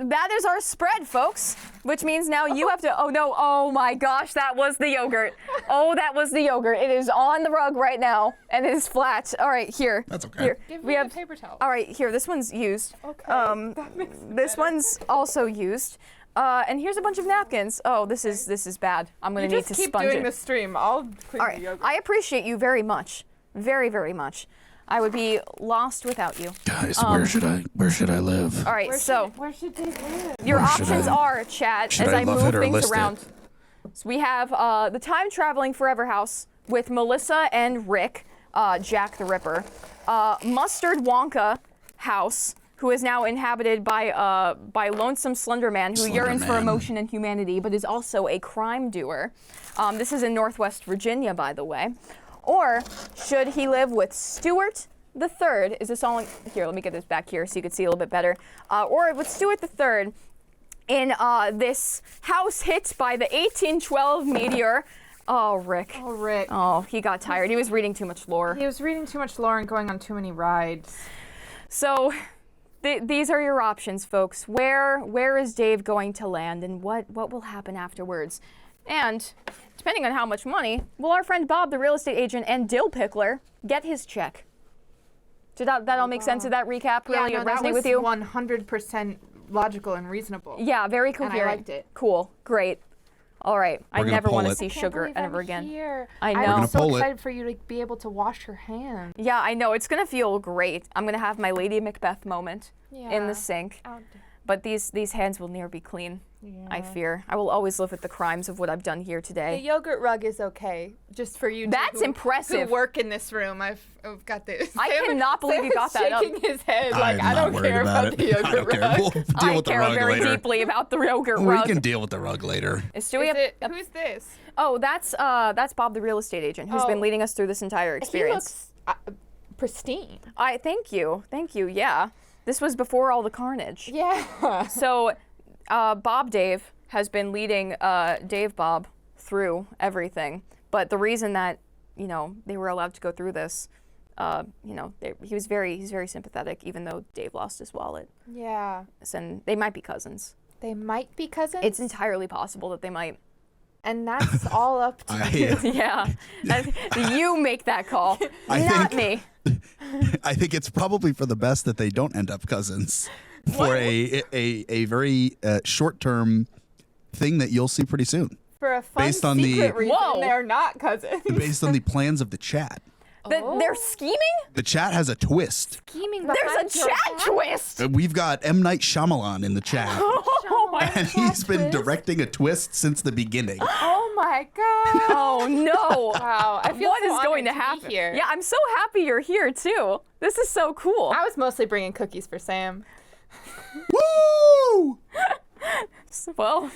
our spread, folks. Which means now you have to. Oh no! Oh my gosh! That was the yogurt. Oh, that was the yogurt. It is on the rug right now, and it is flat. All right, here. That's okay. Here Give we me have the paper towel. All right, here. This one's used. Okay. That makes it This better. one's also used. And here's a bunch of napkins. Oh, this is bad. I'm gonna You need just to keep sponge doing it. the stream. I'll clean All the right. yogurt. I appreciate you very much, very very much. I would be lost without you. Guys, where should I live? All right, so Where should they live? your Where should options I- are, chat, should as I I love move it or things list it? around. So we have the time traveling forever house with Melissa and Rick, Jack the Ripper. Mustard Wonka house, who is now inhabited by lonesome Slender Man, who yearns for Man. emotion and humanity, but is also a crime doer. This is in Northwest Virginia, by the way. Or should he live with Stuart the Third? Is this all here? Let me get this back here so you can see a little bit better. Or with Stuart the Third in this house hit by the 1812 meteor. Oh, Rick. Oh, Rick. Oh, he got tired. He was reading too much lore. He was reading too much lore and going on too many rides. So these are your options, folks. Where is Dave going to land, and what will happen afterwards? And depending on how much money, will our friend Bob, the real estate agent, and Dill Pickler get his check? Did that all make sense? Did that recap really yeah, no, resonate that was with you? 100% logical and reasonable. Yeah, very And I coherent. liked it. Cool, great. All right, I gonna never want pull to it. see I can't sugar believe ever I'm again. Here. I know. We're gonna I'm so pull it. excited for you to be able to wash your hands. Yeah, I know. It's gonna feel great. I'm gonna have my Lady Macbeth moment in Yeah. the sink. Out. But these hands will never be clean, I Yeah. fear. I will always live with the crimes of what I've done here The today. yogurt rug is okay, just for you. That's impressive. Who work in this room? I've got this. I cannot believe you got that up. Shaking his head like I'm I not don't worried care about the yogurt I don't care. rug. We'll deal I with the care rug very later. deeply about the yogurt We rug. can deal with the rug later. Is Stewie Is it, who's this? Oh, that's Bob, the real estate agent, who's been Oh. leading us through this entire experience. He looks pristine. Thank you. Yeah, this was before all the carnage. Yeah. So, Bob Dave has been leading Dave Bob through everything. But the reason that they were allowed to go through this, he's very sympathetic, even though Dave lost his wallet. Yeah. And they might be cousins. They might be cousins. It's entirely possible that they might. and that's all up to you. Yeah, you make that call, not me. I think it's probably for the best that they don't end up cousins for a very short-term thing that you'll see pretty soon. For a fun Based on the- secret reason, Whoa. they're not cousins. Based on the plans of the chat. They're scheming? The chat has a twist. Scheming There's behind a your chat back? twist. We've got M. Night Shyamalan in the chat. Oh my, And he's been twist? directing a twist since the beginning. Oh my god. oh no. Wow. I feel What so is going to honored be happen? here. Yeah, I'm so happy you're here too. This is so cool. I was mostly bringing cookies for Sam. Woo! Well,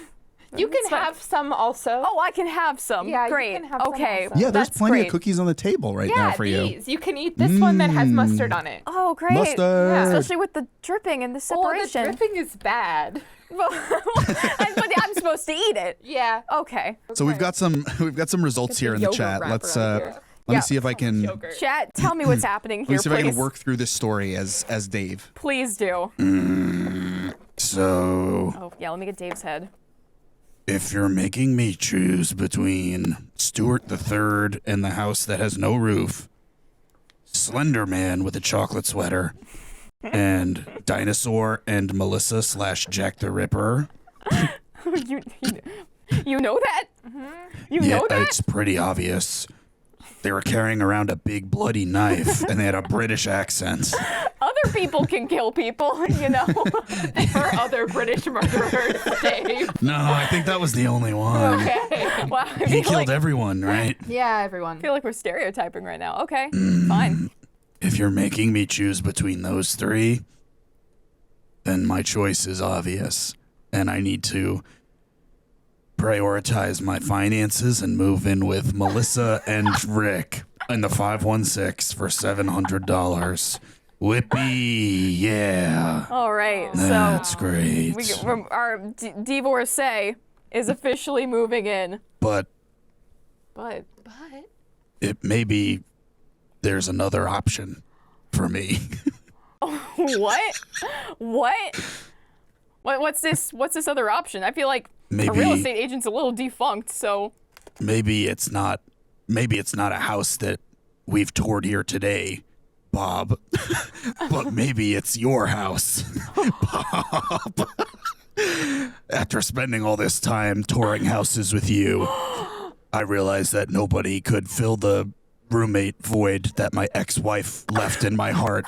You can fine. have some also. oh, I can have some. Yeah, you Great. can have some okay. also. Yeah, there's That's plenty great. of cookies on the table right yeah, now for you. these. You can eat this one that has mustard on it. Oh, great. Mustard. Especially with the dripping and the Oh, the separation. dripping is bad. but I'm supposed to eat it. Yeah. Okay. So we've got some results here in the yogurt chat. wrapper Let's over here. let Yeah. me see if I can Yogurt. Chat, tell me what's happening let here, me see if I please. can work through this story as Dave. Please do. So Oh, yeah, let me get Dave's head. if you're making me choose between Stuart the Third and the house that has no roof, Slender Man with a chocolate sweater, and Dinosaur and Melissa / Jack the Ripper. you know that? You Yeah, know that? it's pretty obvious. They were carrying around a big bloody knife and they had a British accent. Other people can kill people, you know? For other British murderers, Dave. No, I think that was the only one. Okay. Wow, I He feel killed like, everyone, right? Yeah, everyone. I feel like we're stereotyping right now. Okay, fine. If you're making me choose between those three, then my choice is obvious. And I need to prioritize my finances and move in with Melissa and Rick in the 516 for $700. Whippy, yeah. All right, That's so great. our divorcee is officially moving in. But But it maybe there's another option for me. what? What's this other option? I feel like a Maybe- real estate agent's a little defunct, so maybe it's not a house that we've toured here today, Bob. But maybe it's your house, Bob. After spending all this time touring houses with you, I realized that nobody could fill the roommate void that my ex-wife left in my heart.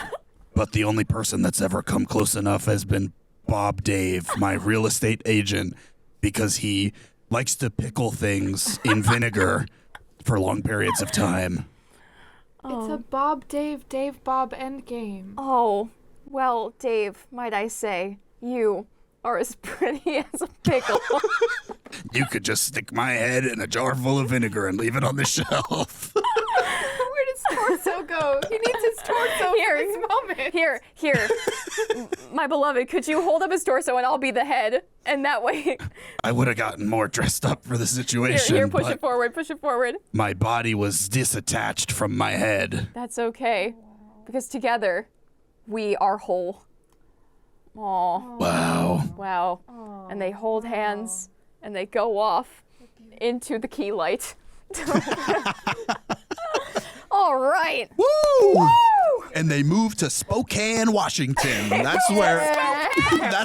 But the only person that's ever come close enough has been Bob Dave, my real estate agent, because he likes to pickle things in vinegar for long periods of time. It's a Bob, Dave, Bob endgame. oh, well, Dave, might I say, you are as pretty as a pickle. You could just stick my head in a jar full of vinegar and leave it on the shelf. Where does torso go? He needs his torso Here. for this moment. Here, my beloved, could you hold up his torso and I'll be the head? And that way, I would have gotten more dressed up for the situation, here, push but it forward. my body was disattached from my head. That's okay, because together, we are whole. Aw, Wow. wow. And they hold hands, and they go off into the key light. All right. Woo! And they moved to Spokane, Washington. That's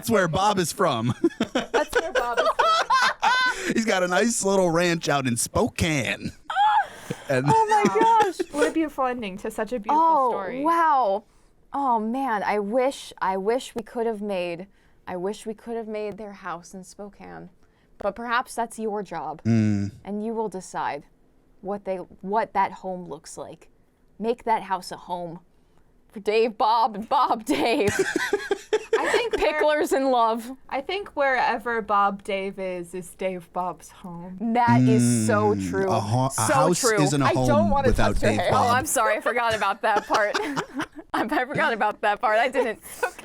where Bob is from. That's where Bob is from. He's got a nice little ranch out in Spokane. And Oh my gosh. What a beautiful ending to such a beautiful Oh, story. wow. Oh man, I wish we could have made their house in Spokane. But perhaps that's your job. And you will decide what that home looks like. Make that house a home for Dave Bob and Bob Dave. I think Picklers in love. I think wherever Bob Dave is Dave Bob's home. That is so true. a so house true. isn't a I don't home wanna without touch your Dave hair. Bob. Oh, I'm sorry. I forgot about that part. I forgot about that part. I didn't.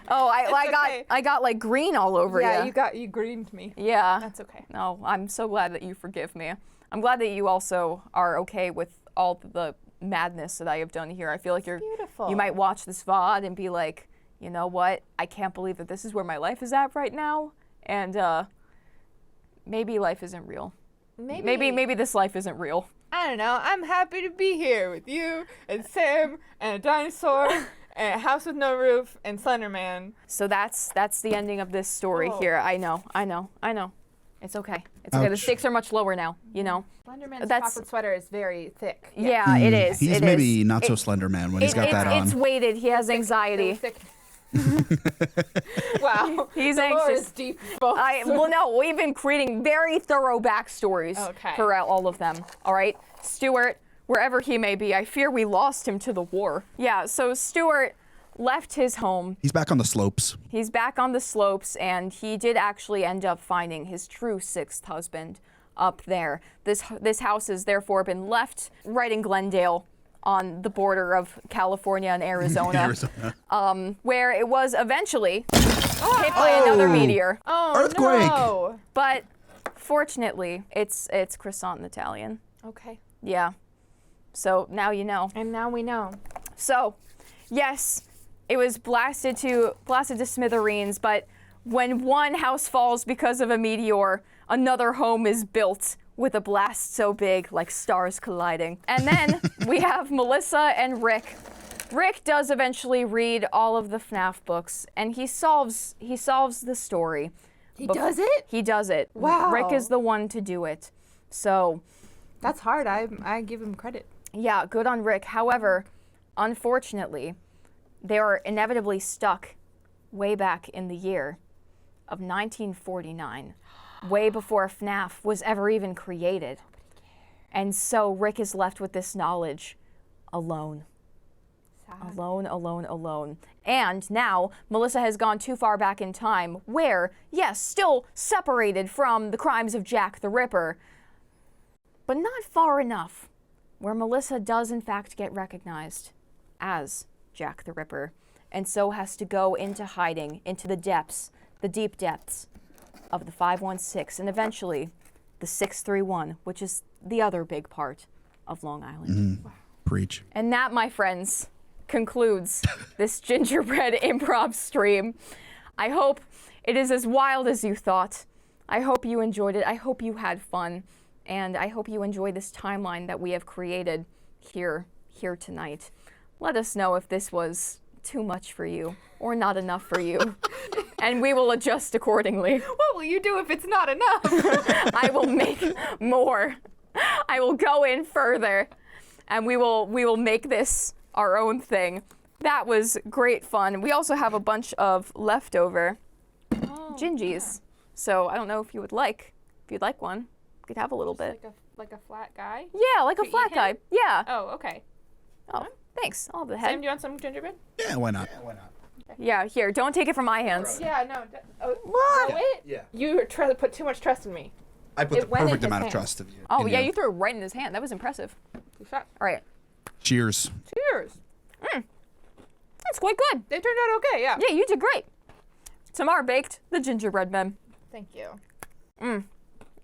Oh, okay. I got like green all over Yeah, you. you greened me. Yeah. That's okay. No, I'm so glad that you forgive me. I'm glad that you also are okay with all the madness that I have done here. I feel like beautiful. you might watch this VOD and be like, you know what? I can't believe that this is where my life is at right now. And maybe life isn't real. Maybe this life isn't real. I don't know. I'm happy to be here with you and Sam and a dinosaur and a house with no roof and Slenderman. So that's the ending of this story Oh. here. I know. It's okay. It's okay. The Ouch. stakes are much lower now, you know? Slenderman's That's- chocolate sweater is very thick. Yeah, it is. He's it maybe is. not so slender man when he's got that on. It's weighted. He has Very anxiety. thick. Wow. He's the lore anxious. is deep, folks. Well, no, we've been creating very thorough backstories Okay. for all of them. All right, Stuart, wherever he may be, I fear we lost him to the war. Yeah, so Stuart left his home. He's back on the slopes. He's back on the slopes, and he did actually end up finding his true sixth husband up there. This house has therefore been left right in Glendale, on the border of California and Arizona, where it was eventually hit by another meteor. Oh, Earthquake. No. But fortunately, it's croissant in Italian. Okay. Yeah. So now you know. And now we know. So, yes, it was blasted to smithereens, but when one house falls because of a meteor, another home is built with a blast so big, like stars colliding. And then we have Melissa and Rick. Rick does eventually read all of the FNAF books, and he solves the story. He does it? He does it. Wow. Rick is the one to do it. So, That's hard. I give him credit. yeah, good on Rick. However, unfortunately, they are inevitably stuck way back in the year of 1949, way before FNAF was ever even created. And so Rick is left with this knowledge alone. Sad. Alone. And now Melissa has gone too far back in time where, yes, still separated from the crimes of Jack the Ripper, but not far enough where Melissa does in fact get recognized as Jack the Ripper, and so has to go into hiding, into the deep depths of the 516, and eventually the 631, which is the other big part of Long Island. Preach. And that, my friends, concludes this Gingerbread improv stream. I hope it is as wild as you thought. I hope you enjoyed it. I hope you had fun. And I hope you enjoy this timeline that we have created here tonight. Let us know if this was too much for you or not enough for you. And we will adjust accordingly. What will you do if it's not enough? I will make more. I will go in further, and we will make this our own thing. That was great fun. We also have a bunch of leftover gingies. So I don't know if you'd like one. You could have a little bit. Like a flat guy? Yeah, like a to flat eat guy. him? Yeah. Oh, okay. Oh, thanks. I'll have the Sam, head. do you want some gingerbread? Yeah, why not? Yeah, here. Don't take it from my hands. Yeah, no. Oh, What? it? Yeah. You put too much trust in me. I put It the went in perfect his amount of hand. trust of you. Oh, in yeah, you threw it right in his hand. That was impressive. Good shot. All right. Cheers. Cheers. That's quite good. They turned out okay, yeah. Yeah, you did great. Tamar baked the gingerbread men. Thank you.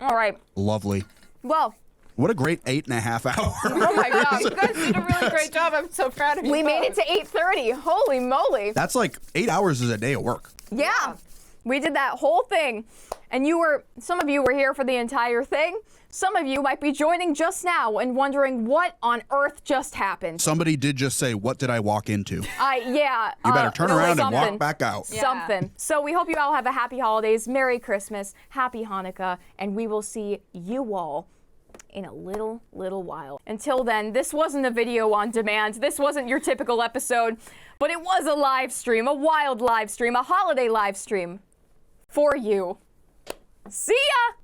All right. Lovely. Well, What a great 8.5 hours. Oh my god, you guys did a really great job. I'm so proud of you. we made it both. to 8:30. Holy moly. That's like 8 hours is a day of work. Yeah. We did that whole thing. And some of you were here for the entire thing. Some of you might be joining just now and wondering what on earth just happened. Somebody did just say, "What did I walk into?" Yeah. You better turn around and walk something. back out. Yeah. Something. So we hope you all have a happy holidays, Merry Christmas, Happy Hanukkah, and we will see you all in a little while. Until then, this wasn't a video on demand. This wasn't your typical episode, but it was a live stream, a wild live stream, a holiday live stream for you. See ya!